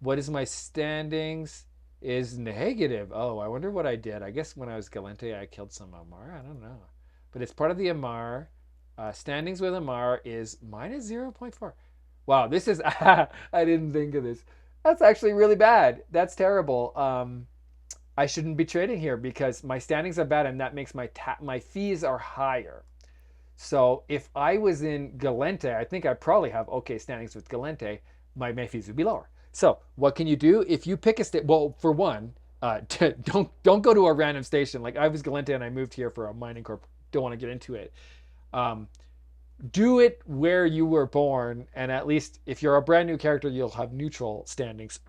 What is my standings? Is negative. Oh, I wonder what I did. I guess when I was Galente, I killed some Amar. I don't know. But it's part of the Amar. Standings with Amar is minus 0.4. Wow, this is... I didn't think of this. That's actually really bad. That's terrible. I shouldn't be trading here because my standings are bad and that makes my fees are higher. So if I was in Galente, I think I probably have okay standings with Galente, my fees would be lower. So what can you do? If you pick a state, well, for one, don't go to a random station. Like I was Galente and I moved here for a mining corp. Don't want to get into it. Do it where you were born, and at least if you're a brand new character, you'll have neutral standings.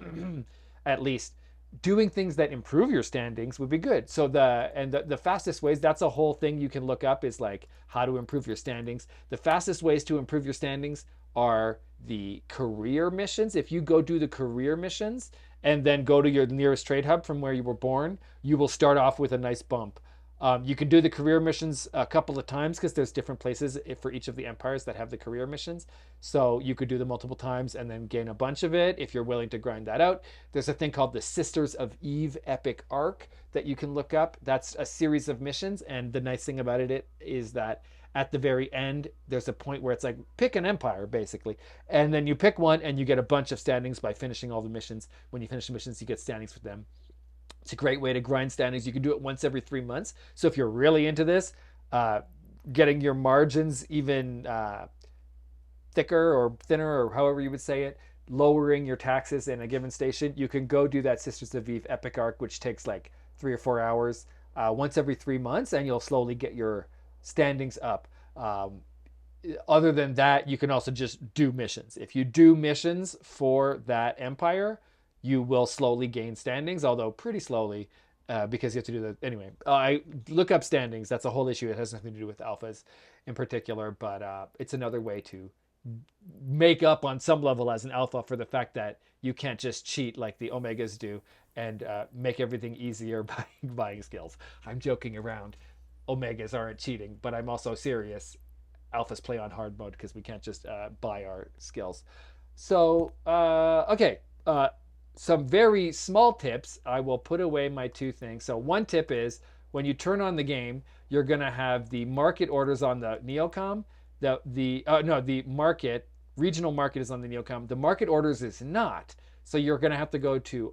At least doing things that improve your standings would be good. So the fastest ways, that's a whole thing you can look up, is like how to improve your standings. The fastest ways to improve your standings are the career missions. If you go do the career missions and then go to your nearest trade hub from where you were born, you will start off with a nice bump. You can do the career missions a couple of times because there's different places for each of the empires that have the career missions. So you could do them multiple times and then gain a bunch of it if you're willing to grind that out. There's a thing called the Sisters of Eve Epic Arc that you can look up. That's a series of missions, and the nice thing about it is that at the very end, there's a point where it's like, pick an empire, basically. And then you pick one and you get a bunch of standings by finishing all the missions. When you finish the missions, you get standings with them. It's a great way to grind standings. You can do it once every 3 months. So if you're really into this, getting your margins even thicker or thinner, or however you would say it, lowering your taxes in a given station, you can go do that Sisters of Eve Epic Arc, which takes like 3 or 4 hours once every 3 months, and you'll slowly get your standings up. Other than that, you can also just do missions. If you do missions for that empire, you will slowly gain standings, although pretty slowly, because you have to do that anyway. I look up standings. That's a whole issue. It has nothing to do with alphas in particular, but it's another way to make up on some level as an alpha for the fact that you can't just cheat like the omegas do and make everything easier by buying skills. I'm joking around. Omegas aren't cheating, but I'm also serious. Alphas play on hard mode because we can't just buy our skills. So, okay. Some very small tips. I will put away my 2 things. So one tip is when you turn on the game, you're going to have the market orders on the Neocom. The regional market is on the Neocom. The market orders is not. So you're going to have to go to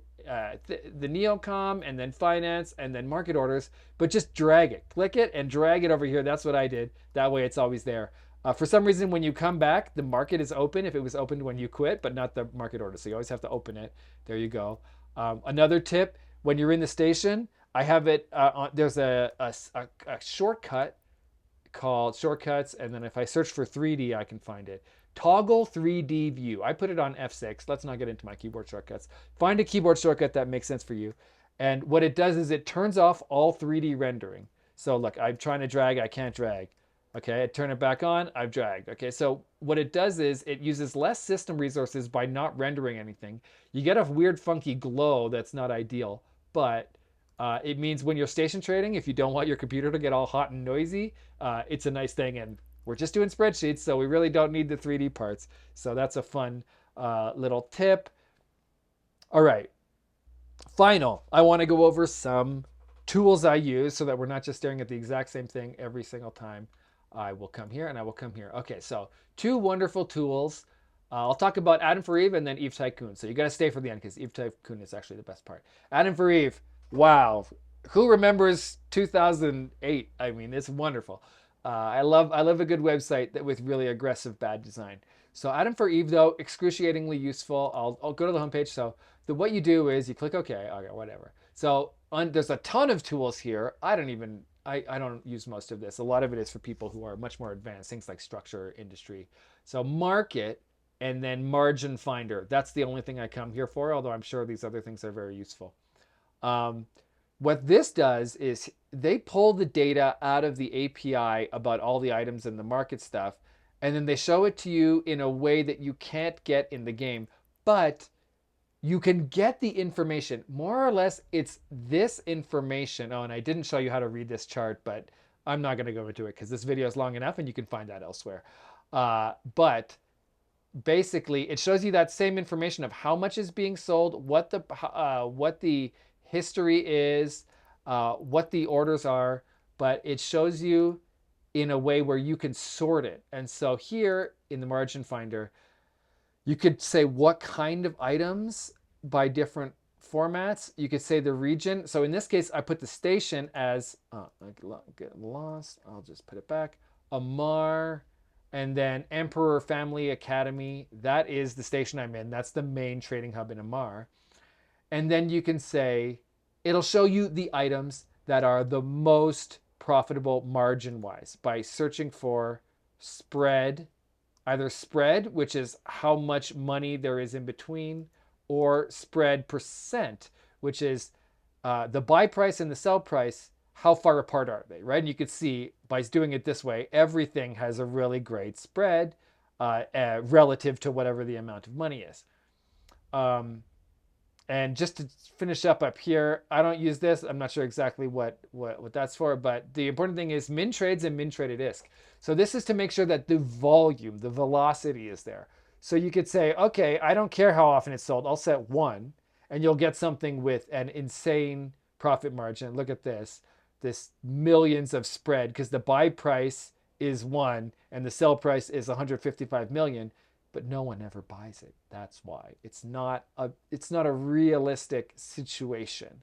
the Neocom and then finance and then market orders, but just drag it, click it and drag it over here. That's what I did. That way it's always there. For some reason, when you come back, the market is open if it was opened when you quit, but not the market order. So you always have to open it. There you go. Another tip, when you're in the station, I have it, there's a shortcut called shortcuts. And then if I search for 3D, I can find it. Toggle 3D view. I put it on F6. Let's not get into my keyboard shortcuts. Find a keyboard shortcut that makes sense for you. And what it does is it turns off all 3D rendering. So look, I'm trying to drag, I can't drag. Okay, I turn it back on, I've dragged. Okay, so what it does is it uses less system resources by not rendering anything. You get a weird funky glow that's not ideal, but it means when you're station trading, if you don't want your computer to get all hot and noisy, it's a nice thing. And we're just doing spreadsheets, so we really don't need the 3D parts. So that's a fun little tip. All right, final, I want to go over some tools I use so that we're not just staring at the exact same thing every single time. I will come here and I will come here. Okay, so two wonderful tools. I'll talk about Adam4Eve and then Eve Tycoon. So you got to stay for the end because Eve Tycoon is actually the best part. Adam4Eve, wow. Who remembers 2008? I mean, it's wonderful. I love a good website that with really aggressive bad design. So Adam4Eve, though, excruciatingly useful. I'll go to the homepage. So what you do is you click OK, whatever. So there's a ton of tools here. I don't use most of this. A lot of it is for people who are much more advanced, things like structure, industry. So market and then margin finder. That's the only thing I come here for, although I'm sure these other things are very useful. What this does is they pull the data out of the API about all the items in the market stuff, and then they show it to you in a way that you can't get in the game. But you can get the information. More or less, it's this information. Oh, and I didn't show you how to read this chart, but I'm not going to go into it because this video is long enough and you can find that elsewhere. But basically, it shows you that same information of how much is being sold, what the history is, what the orders are, but it shows you in a way where you can sort it. And so here in the margin finder, you could say what kind of items by different formats. You could say the region. So in this case, I put the station as, I get lost. I'll just put it back. Amar, and then Emperor Family Academy. That is the station I'm in. That's the main trading hub in Amar. And then you can say, it'll show you the items that are the most profitable margin-wise by searching for spread, either spread, which is how much money there is in between, or spread percent, which is the buy price and the sell price, how far apart are they, right? And you can see by doing it this way, everything has a really great spread relative to whatever the amount of money is. And just to finish up here, I don't use this. I'm not sure exactly what that's for, but the important thing is min trades and min traded ISK. So this is to make sure that the volume, the velocity is there. So you could say, okay, I don't care how often it's sold. I'll set 1, and you'll get something with an insane profit margin. Look at this millions of spread because the buy price is 1 and the sell price is 155 million. But no one ever buys it. That's why it's not a realistic situation.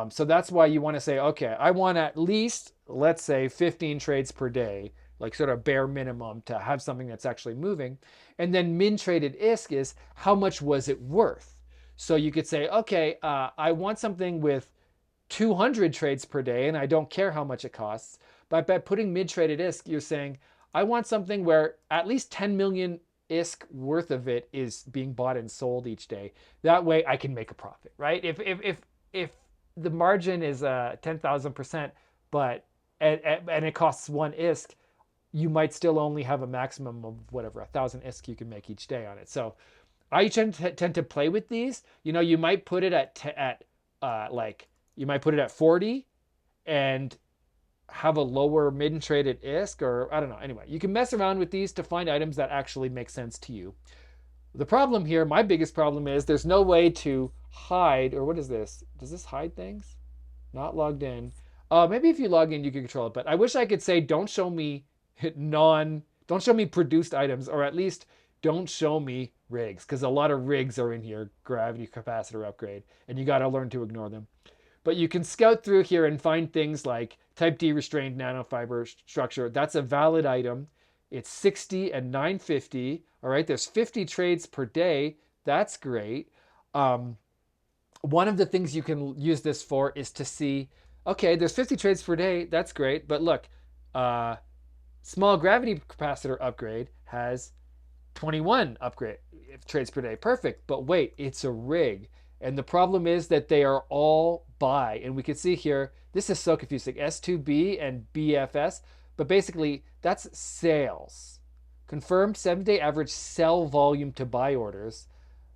So that's why you want to say, okay, I want at least, let's say, 15 trades per day, like sort of bare minimum to have something that's actually moving. And then min traded ISK is how much was it worth? So you could say, okay, I want something with 200 trades per day, and I don't care how much it costs. But by putting min traded ISK, you're saying, I want something where at least 10 million ISK worth of it is being bought and sold each day. That way I can make a profit, right? If the margin is 10,000%, but and it costs 1 ISK, you might still only have a maximum of whatever 1,000 ISK you can make each day on it. So I tend to play with these. You know, you might put it at 40 and have a lower min traded ISK, or I don't know. Anyway, you can mess around with these to find items that actually make sense to you. The problem here, my biggest problem is there's no way to hide, or what is this? Does this hide things? Not logged in. Maybe if you log in, you can control it, but I wish I could say, don't show me produced items, or at least don't show me rigs, because a lot of rigs are in here, gravity capacitor upgrade, and you got to learn to ignore them. But you can scout through here and find things like type D restrained nanofiber structure. That's a valid item. It's 60 and 950. All right, there's 50 trades per day. That's great. One of the things you can use this for is to see, okay, there's 50 trades per day. That's great. But look, small gravity capacitor upgrade has 21 upgrade trades per day. Perfect. But wait, it's a rig. And the problem is that they are all buy. And we can see here, this is so confusing. S2B and BFS. But basically, that's sales. Confirmed 7-day average sell volume to buy orders.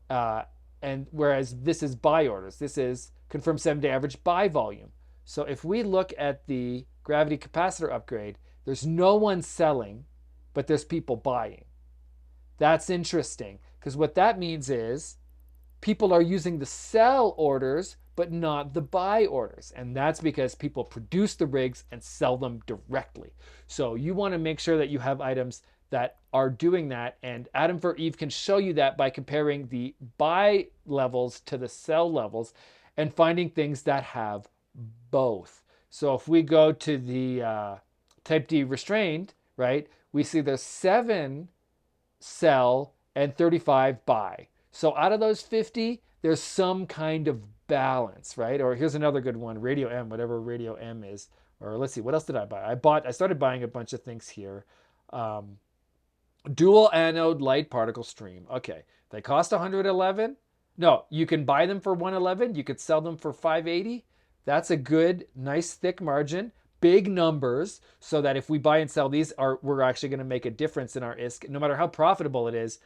And whereas this is buy orders. This is confirmed 7-day average buy volume. So if we look at the gravity capacitor upgrade, there's no one selling, but there's people buying. That's interesting, because what that means is people are using the sell orders, but not the buy orders. And that's because people produce the rigs and sell them directly. So you want to make sure that you have items that are doing that. And Adam4Eve can show you that by comparing the buy levels to the sell levels and finding things that have both. So if we go to the type D restrained, right, we see there's 7 sell and 35 buy. So out of those 50, there's some kind of balance, right? Or here's another good one, Radio M, whatever Radio M is. Or let's see, what else did I buy? I started buying a bunch of things here. Dual anode light particle stream. Okay, they cost 111. No, you can buy them for 111. You could sell them for 580. That's a good, nice, thick margin. Big numbers, so that if we buy and sell these, we're actually going to make a difference in our ISK. No matter how profitable it is,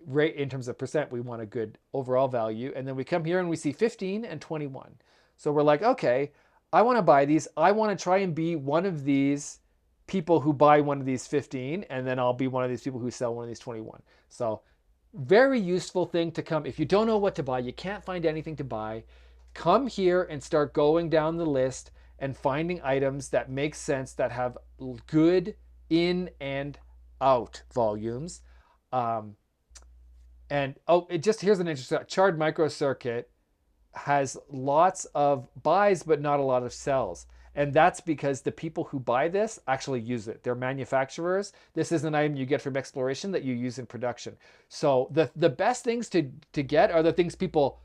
rate in terms of percent, we want a good overall value. And then we come here and we see 15 and 21. So we're like, okay, I want to buy these. I want to try and be one of these people who buy one of these 15, and then I'll be one of these people who sell one of these 21. So very useful thing to come. If you don't know what to buy, you can't find anything to buy, come here and start going down the list and finding items that make sense, that have good in and out volumes. Here's an interesting, charred microcircuit has lots of buys, but not a lot of sells. And that's because the people who buy this actually use it. They're manufacturers. This is an item you get from exploration that you use in production. So the best things to get are the things people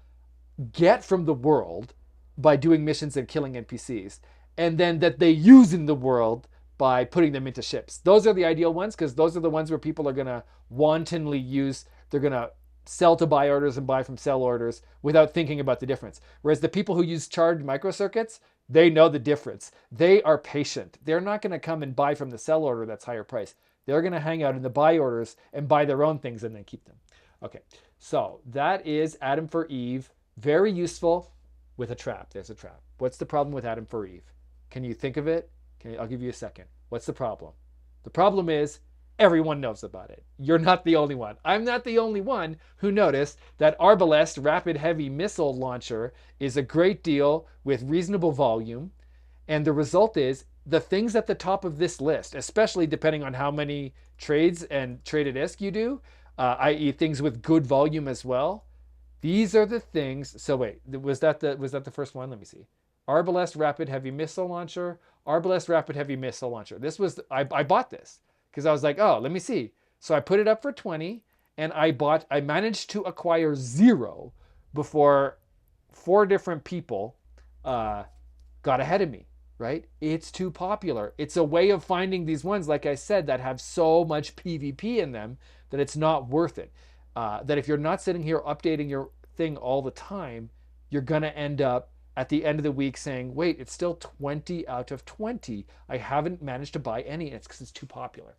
get from the world by doing missions and killing NPCs, and then that they use in the world by putting them into ships. Those are the ideal ones, because those are the ones where people are going to wantonly use. They're going to sell to buy orders and buy from sell orders without thinking about the difference. Whereas the people who use charged microcircuits, they know the difference. They are patient. They're not going to come and buy from the sell order that's higher price. They're going to hang out in the buy orders and buy their own things and then keep them. Okay, so that is Adam4Eve. Very useful with a trap. There's a trap. What's the problem with Adam4Eve? Can you think of it? I'll give you a second. What's the problem? The problem is everyone knows about it. You're not the only one. I'm not the only one who noticed that Arbalest Rapid Heavy Missile Launcher is a great deal with reasonable volume. And the result is the things at the top of this list, especially depending on how many trades and traded ISK you do, i.e. things with good volume as well. These are the things. So wait, was that the first one? Let me see. Arbalest Rapid Heavy Missile Launcher. Arbalest Rapid Heavy Missile Launcher. This was, I bought this because I was like, oh, let me see. So I put it up for 20, and I managed to acquire 0 before 4 different people got ahead of me, right? It's too popular. It's a way of finding these ones, like I said, that have so much PvP in them that it's not worth it. That if you're not sitting here updating your thing all the time, you're going to end up at the end of the week saying, wait, it's still 20 out of 20. I haven't managed to buy any. It's because it's too popular.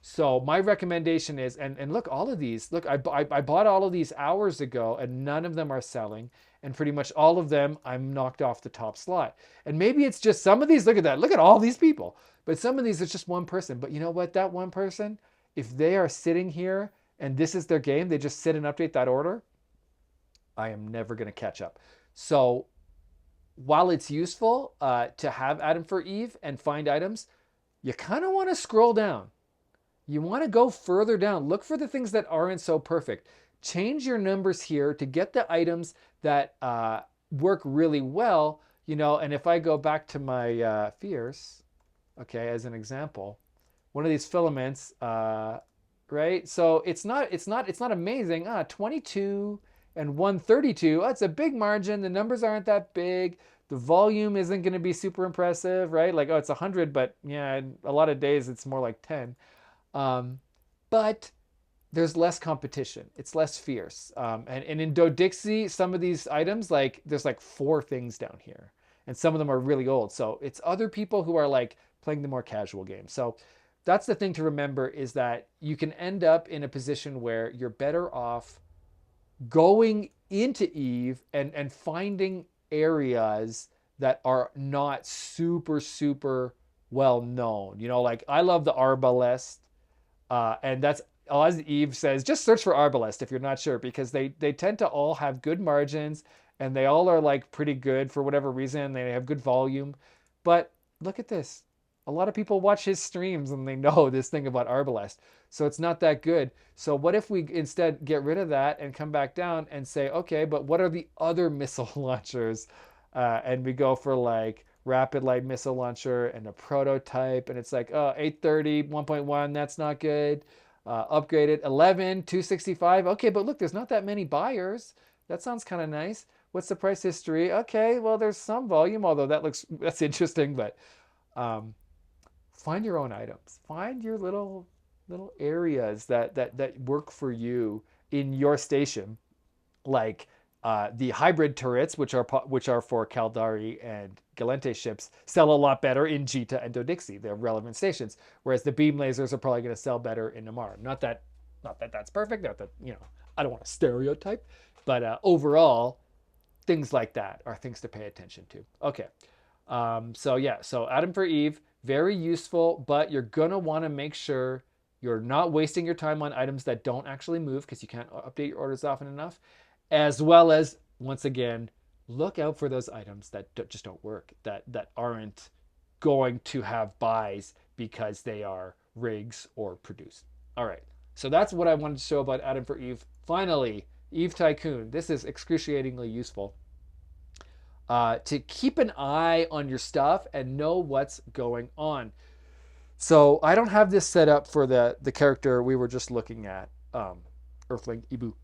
So my recommendation is, and look, all of these, look, I bought all of these hours ago, and none of them are selling. And pretty much all of them, I'm knocked off the top slot. And maybe it's just some of these, look at that. Look at all these people. But some of these, it's just one person. But you know what? That one person, if they are sitting here and this is their game, they just sit and update that order, I am never going to catch up. So while it's useful to have Adam4Eve and find items, you kind of want to scroll down. You want to go further down. Look for the things that aren't so perfect. Change your numbers here to get the items that work really well. And if I go back to my fierce, okay, as an example, one of these filaments, right? So it's not amazing. 22 and 132. Oh, it's a big margin. The numbers aren't that big. The volume isn't going to be super impressive, right? Like, oh, it's 100, but yeah, a lot of days it's more like 10. Um, but there's less competition. It's less fierce. And in Dodixie, some of these items, like there's like 4 things down here, and some of them are really old. So it's other people who are like playing the more casual game. So that's the thing to remember, is that you can end up in a position where you're better off going into Eve and finding areas that are not super, super well known. Like I love the Arbalest, and that's, as Eve says, just search for Arbalest if you're not sure, because they tend to all have good margins, and they all are like pretty good for whatever reason. They have good volume. But look at this. A lot of people watch his streams and they know this thing about Arbalest. So it's not that good. So what if we instead get rid of that and come back down and say, okay, but what are the other missile launchers? And we go for like rapid light missile launcher and a prototype, and it's like, oh, 830 1.1, that's not good. Upgraded 11 265. Okay, but look, there's not that many buyers. That sounds kind of nice. What's the price history? Okay, well, there's some volume, although that's interesting. But find your own items. Find your little areas that work for you in your station, like the hybrid turrets, which are for Caldari and Galente ships, sell a lot better in Jita and Dodixie. They're relevant stations, whereas the beam lasers are probably going to sell better in Namar. Not that that's perfect. Not that I don't want to stereotype, but overall, things like that are things to pay attention to. Okay, so Adam4Eve, very useful, but you're gonna want to make sure you're not wasting your time on items that don't actually move, because you can't update your orders often enough, as well as, once again, look out for those items that just don't work, that aren't going to have buys because they are rigs or produced. All right, so that's what I wanted to show about Adam4Eve. Finally, Eve Tycoon. This is excruciatingly useful to keep an eye on your stuff and know what's going on. So I don't have this set up for the character we were just looking at, Earthling Ibu.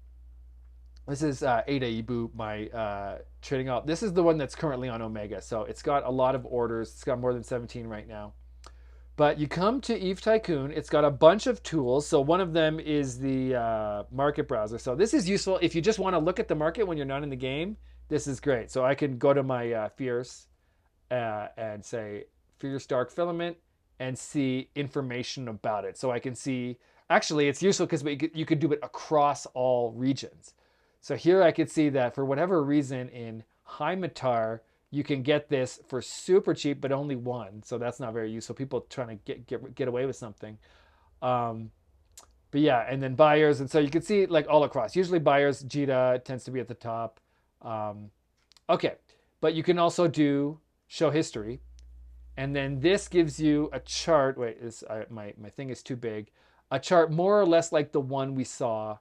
This is Ada Ibu, my trading op. This is the one that's currently on Omega, so it's got a lot of orders. It's got more than 17 right now. But you come to Eve Tycoon. It's got a bunch of tools. So one of them is the market browser. So this is useful if you just want to look at the market when you're not in the game. This is great. So I can go to my Fierce and say Fierce Dark Filament and see information about it. So I can see, actually it's useful because you could do it across all regions. So here I could see that for whatever reason in Heimatar, you can get this for super cheap, but only one. So that's not very useful. People trying to get away with something. But yeah, and then buyers. And so you can see like all across. Usually buyers, Jita tends to be at the top. Okay, but you can also do show history. And then this gives you a chart. Wait, my thing is too big. A chart more or less like the one we saw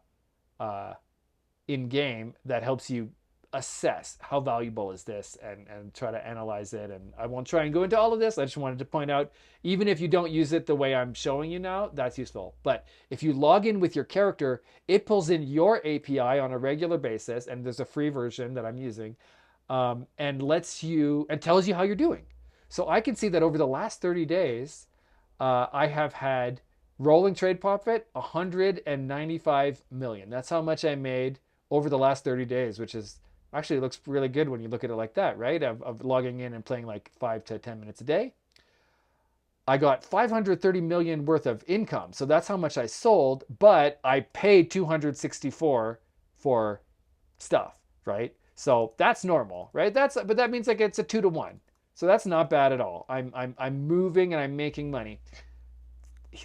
in game, that helps you assess how valuable is this and try to analyze it. And I won't try and go into all of this. I just wanted to point out, even if you don't use it the way I'm showing you now, that's useful. But if you log in with your character, it pulls in your API on a regular basis, and there's a free version that I'm using, and tells you how you're doing. So I can see that over the last 30 days, I have had rolling trade profit 195 million. That's how much I made over the last 30 days, which is actually looks really good when you look at it like that, right? Of logging in and playing like 5 to 10 minutes a day. I got 530 million worth of income. So that's how much I sold, but I paid 264 for stuff, right? So that's normal, right? But that means like it's a 2 to 1. So that's not bad at all. I'm moving and I'm making money.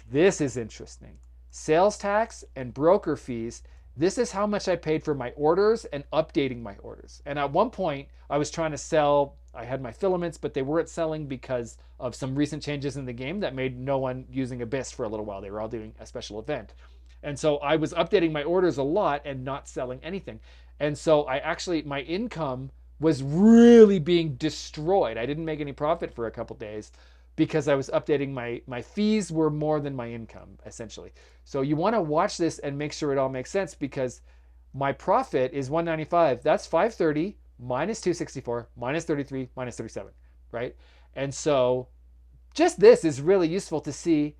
This is interesting. Sales tax and broker fees. This is how much I paid for my orders and updating my orders. And at one point, I was trying to sell I had my filaments, but they weren't selling because of some recent changes in the game that made no one using Abyss for a little while. They were all doing a special event. And so I was updating my orders a lot and not selling anything. And so my income was really being destroyed. I didn't make any profit for a couple days because I was updating my fees were more than my income, essentially. So you want to watch this and make sure it all makes sense, because my profit is 195. That's 530 minus 264 minus 33 minus 37, right? And so just this is really useful to see,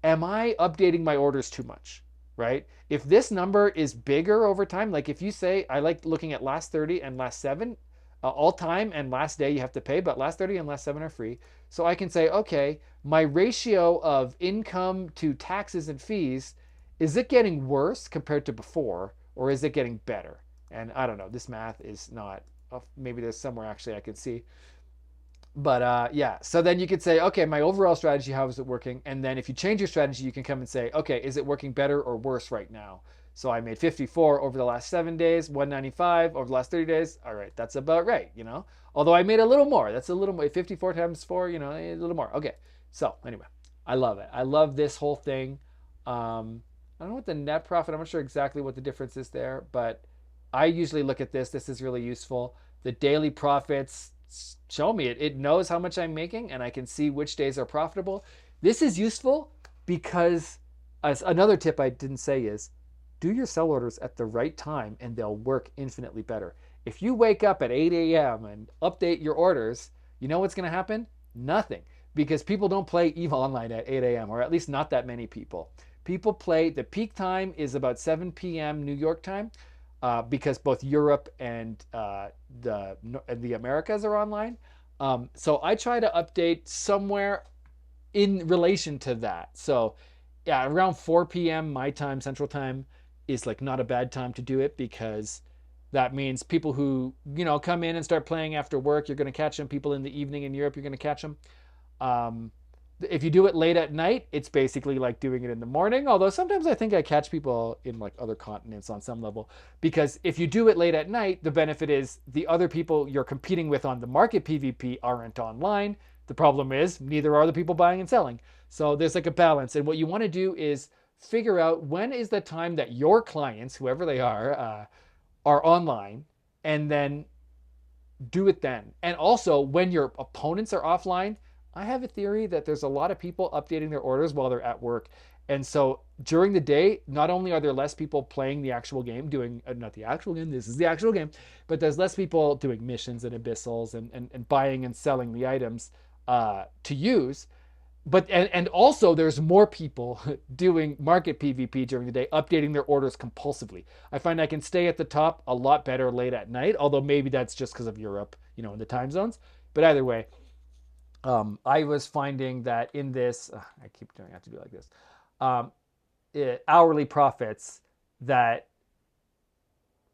am I updating my orders too much, right? If this number is bigger over time, like if you say, I like looking at last 30 and last 7, all time and last day you have to pay, but last 30 and last 7 are free. So I can say, okay, my ratio of income to taxes and fees, is it getting worse compared to before, or is it getting better? And I don't know, this math is not, maybe there's somewhere actually I can see. But yeah, so then you could say, okay, my overall strategy, how is it working? And then if you change your strategy, you can come and say, okay, is it working better or worse right now? So I made 54 over the last 7 days, 195 over the last 30 days. All right, that's about right, you know? Although I made a little more. That's a little more. 54 times 4, you know, a little more. Okay, so anyway, I love it. I love this whole thing. I don't know what the net profit, I'm not sure exactly what the difference is there, but I usually look at this. This is really useful. The daily profits show me it. It knows how much I'm making, and I can see which days are profitable. This is useful because, as another tip I didn't say is, do your sell orders at the right time and they'll work infinitely better. If you wake up at 8 a.m. and update your orders, you know what's going to happen? Nothing. Because people don't play EVE Online at 8 a.m., or at least not that many people. People play, the peak time is about 7 p.m. New York time, because both Europe and the Americas are online. So I try to update somewhere in relation to that. So yeah, around 4 p.m. my time, Central Time, is like not a bad time to do it, because that means people who, you know, come in and start playing after work, you're going to catch them. People in the evening in Europe, you're going to catch them. If you do it late at night, it's basically like doing it in the morning. Although sometimes I think I catch people in like other continents on some level, because if you do it late at night, the benefit is the other people you're competing with on the market PvP aren't online. The problem is neither are the people buying and selling. So there's like a balance. And what you want to do is figure out when is the time that your clients, whoever they are online, and then do it then. And also when your opponents are offline, I have a theory that there's a lot of people updating their orders while they're at work. And so during the day, not only are there less people playing the actual game, doing, not the actual game, this is the actual game, but there's less people doing missions and abyssals and buying and selling the items to use. But and also there's more people doing market PvP during the day, updating their orders compulsively. I find I can stay at the top a lot better late at night, although maybe that's just because of Europe, you know, in the time zones. But either way, I was finding that in this, I keep doing, I have to do like this, hourly profits, that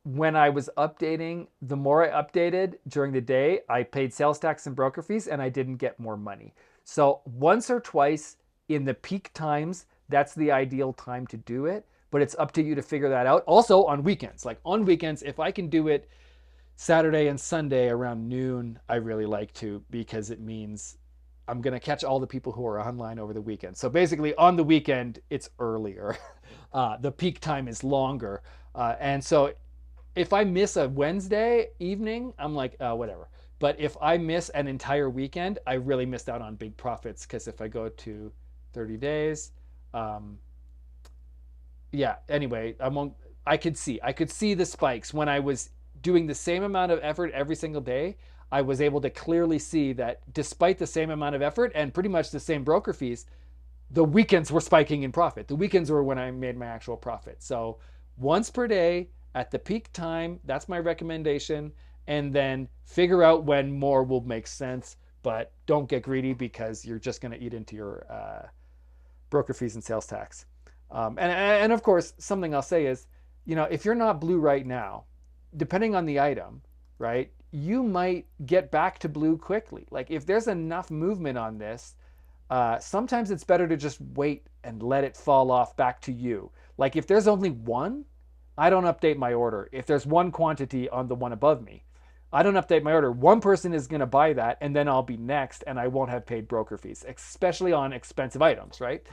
when I was updating, the more I updated during the day, I paid sales tax and broker fees, and I didn't get more money. So once or twice in the peak times, that's the ideal time to do it, but it's up to you to figure that out. Also on weekends, like on weekends, if I can do it Saturday and Sunday around noon, I really like to, because it means I'm going to catch all the people who are online over the weekend. So basically on the weekend, it's earlier. The peak time is longer. And so if I miss a Wednesday evening, I'm like, whatever. But if I miss an entire weekend, I really missed out on big profits, because if I go to 30 days, yeah, anyway, I could see the spikes when I was doing the same amount of effort every single day. I was able to clearly see that despite the same amount of effort and pretty much the same broker fees, the weekends were spiking in profit. The weekends were when I made my actual profit. So once per day at the peak time, that's my recommendation. And then figure out when more will make sense, but don't get greedy, because you're just going to eat into your broker fees and sales tax. And of course, something I'll say is, you know, if you're not blue right now, depending on the item, right, you might get back to blue quickly. Like if there's enough movement on this, sometimes it's better to just wait and let it fall off back to you. Like if there's only one, I don't update my order if there's one quantity on the one above me. I don't update my order, one person is going to buy that and then I'll be next and I won't have paid broker fees, especially on expensive items, right?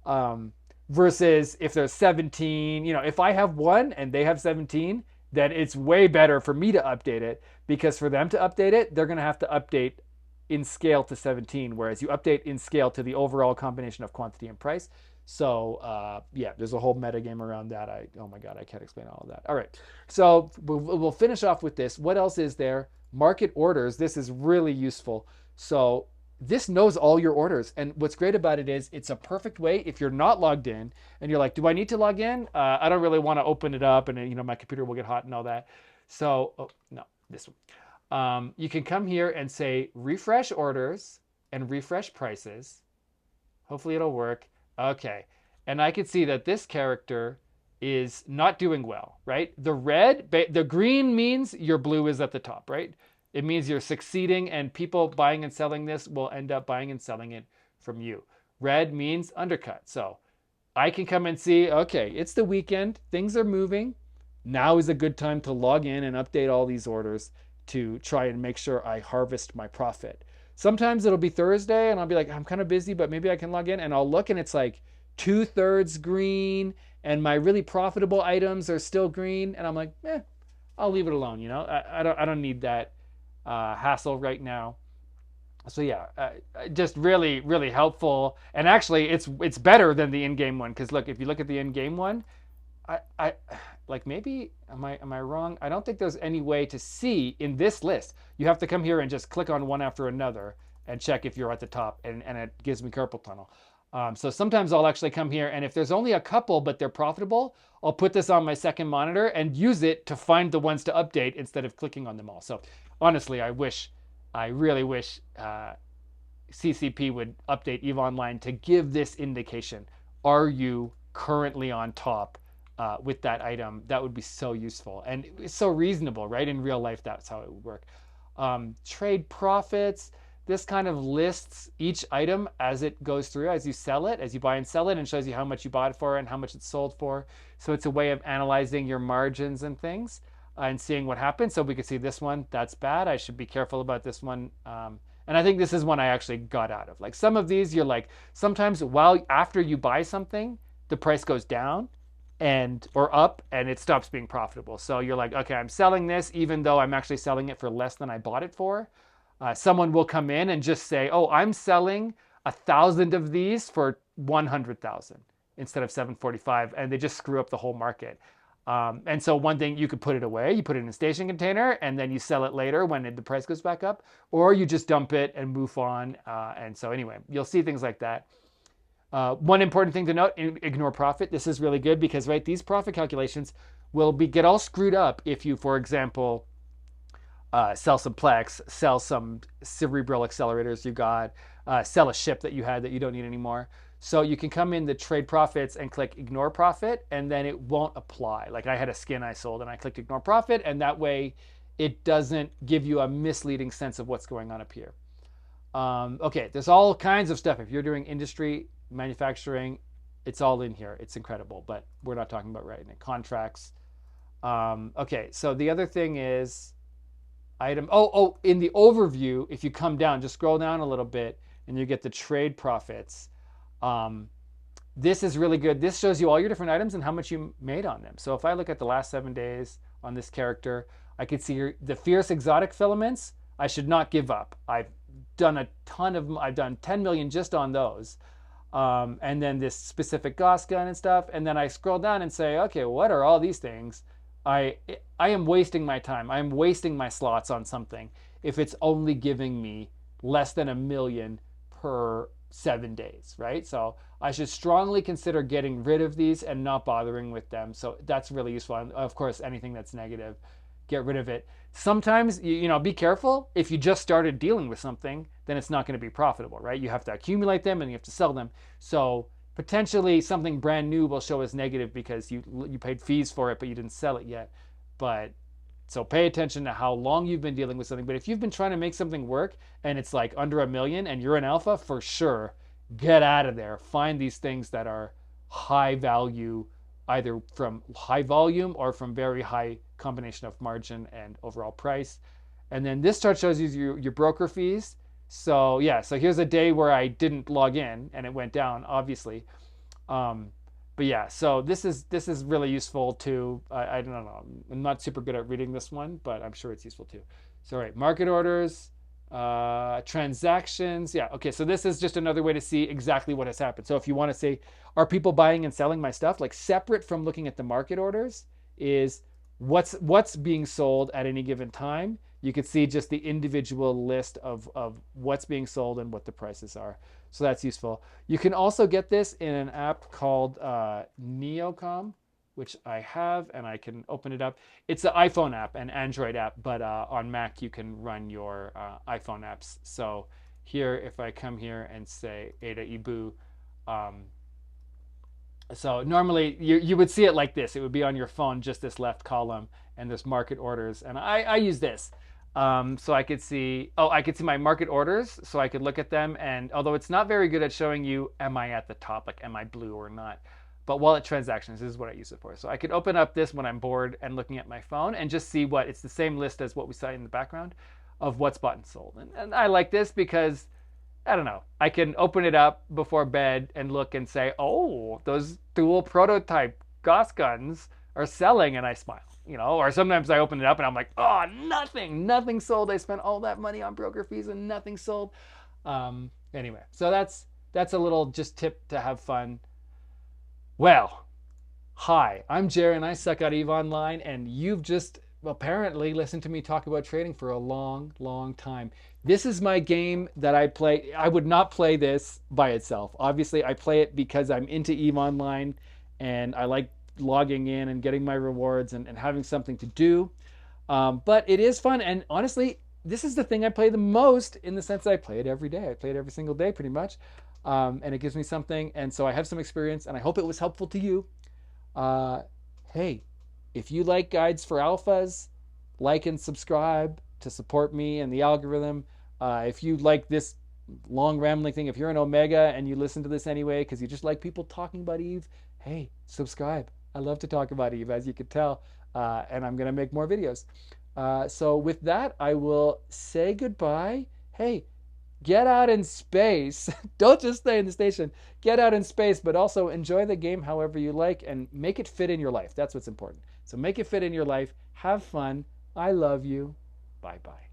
Um, Versus if there's 17, if I have one and they have 17, then it's way better for me to update it, because for them to update it, they're going to have to update in scale to 17, whereas you update in scale to the overall combination of quantity and price. So yeah, there's a whole meta game around that. Oh my god, I can't explain all of that. All right, so we'll finish off with this. What else is there? Market orders. This is really useful. So this knows all your orders, and what's great about it is it's a perfect way if you're not logged in and you're like, do I need to log in? I don't really want to open it up, and my computer will get hot and all that. So oh no, this one. You can come here and say refresh orders and refresh prices. Hopefully it'll work. Okay. And I can see that this character is not doing well, right? The green means your blue is at the top, right? It means you're succeeding and people buying and selling this will end up buying and selling it from you. Red means undercut. So I can come and see, okay, it's the weekend, things are moving. Now is a good time to log in and update all these orders to try and make sure I harvest my profit. Sometimes it'll be Thursday and I'll be like, I'm kind of busy, but maybe I can log in, and I'll look and it's like 2/3 green and my really profitable items are still green. And I'm like, I'll leave it alone. I don't need that hassle right now. So yeah, just really, really helpful. And actually it's better than the in-game one. Cause look, if you look at the in-game one, I like, maybe am I wrong? I don't think there's any way to see in this list. You have to come here and just click on one after another and check if you're at the top, and it gives me carpal tunnel. So sometimes I'll actually come here, and if there's only a couple but they're profitable, I'll put this on my second monitor and use it to find the ones to update instead of clicking on them all. So honestly, I really wish CCP would update EVE Online to give this indication. Are you currently on top with that item? That would be so useful. And it's so reasonable, right? In real life, that's how it would work. Trade profits. This kind of lists each item as it goes through, as you sell it, as you buy and sell it, and shows you how much you bought it for and how much it's sold for. So it's a way of analyzing your margins and things and seeing what happens. So we could see this one, that's bad. I should be careful about this one. And I think this is one I actually got out of. Like some of these, you're like, sometimes after you buy something, the price goes down or up and it stops being profitable. So you're like, okay, I'm selling this even though I'm actually selling it for less than I bought it for. Someone will come in and just say, oh, I'm selling 1,000 of these for 100,000 instead of 745, and they just screw up the whole market. And so one thing, you could put it away, you put it in a station container, and then you sell it later when the price goes back up, or you just dump it and move on. And so anyway, you'll see things like that. One important thing to note, ignore profit. This is really good because, right, these profit calculations will get all screwed up if you, for example, sell some Plex, sell some cerebral accelerators you got, sell a ship that you had that you don't need anymore. So you can come in the trade profits and click ignore profit, and then it won't apply. Like I had a skin I sold and I clicked ignore profit, and that way it doesn't give you a misleading sense of what's going on up here. Okay, there's all kinds of stuff. If you're doing industry, manufacturing, it's all in here. It's incredible, but we're not talking about right now. Contracts. Okay, so the other thing is item. In the overview, if you come down, just scroll down a little bit, and you get the trade profits. This is really good. This shows you all your different items and how much you made on them. So if I look at the last 7 days on this character, I could see here, the fierce exotic filaments. I should not give up. I've done 10 million just on those. And then this specific Gauss gun and stuff. And then I scroll down and say, okay, what are all these things? I am wasting my time. I am wasting my slots on something if it's only giving me less than 1 million per 7 days, right? So I should strongly consider getting rid of these and not bothering with them. So that's really useful. And of course, anything that's negative, get rid of it. Sometimes, be careful. If you just started dealing with something, then it's not going to be profitable, right? You have to accumulate them and you have to sell them. So potentially something brand new will show as negative because you paid fees for it, but you didn't sell it yet. But so pay attention to how long you've been dealing with something. But if you've been trying to make something work and it's like under 1 million and you're an alpha, for sure, get out of there. Find these things that are high value, either from high volume or from very high combination of margin and overall price. And then this chart shows you your broker fees. So yeah, so here's a day where I didn't log in and it went down, obviously. Um, but yeah, so this is really useful too. I don't know. I'm not super good at reading this one, but I'm sure it's useful too. So all right, market orders, transactions. Yeah, okay. So this is just another way to see exactly what has happened. So if you want to say, are people buying and selling my stuff? Like separate from looking at the market orders is what's being sold at any given time. You could see just the individual list of what's being sold and what the prices are. So that's useful. You can also get this in an app called Neocom, which I have, and I can open it up. It's an iPhone app and Android app, but on Mac you can run your iPhone apps. So here, if I come here and say Ada Ibu, um, so normally you would see it like this. It would be on your phone, just this left column, and there's market orders. And I use this. So I could see, I could see my market orders, so I could look at them. And although it's not very good at showing you, am I at the top, like am I blue or not? But wallet transactions, this is what I use it for. So I could open up this when I'm bored and looking at my phone and just see what, it's the same list as what we saw in the background of what's bought and sold. And I like this because I don't know. I can open it up before bed and look and say, oh, those dual prototype Gauss guns are selling, and I smile. Or sometimes I open it up and I'm like, oh, nothing sold. I spent all that money on broker fees and nothing sold. Anyway, so that's a little just tip to have fun. Well, hi, I'm Jerry and I suck at EVE Online, and you've just apparently listened to me talk about trading for a long time. This is my game that I play. I would not play this by itself. Obviously, I play it because I'm into EVE Online and I like logging in and getting my rewards and having something to do. But it is fun. And honestly, this is the thing I play the most, in the sense that I play it every day. I play it every single day pretty much. And it gives me something. And so I have some experience, and I hope it was helpful to you. Hey, if you like guides for alphas, like and subscribe to support me and the algorithm. If you like this long rambling thing, if you're an Omega and you listen to this anyway because you just like people talking about Eve, hey, subscribe. I love to talk about Eve, as you could tell, and I'm going to make more videos. So with that, I will say goodbye. Hey, get out in space. Don't just stay in the station. Get out in space, but also enjoy the game however you like and make it fit in your life. That's what's important. So make it fit in your life. Have fun. I love you. Bye-bye.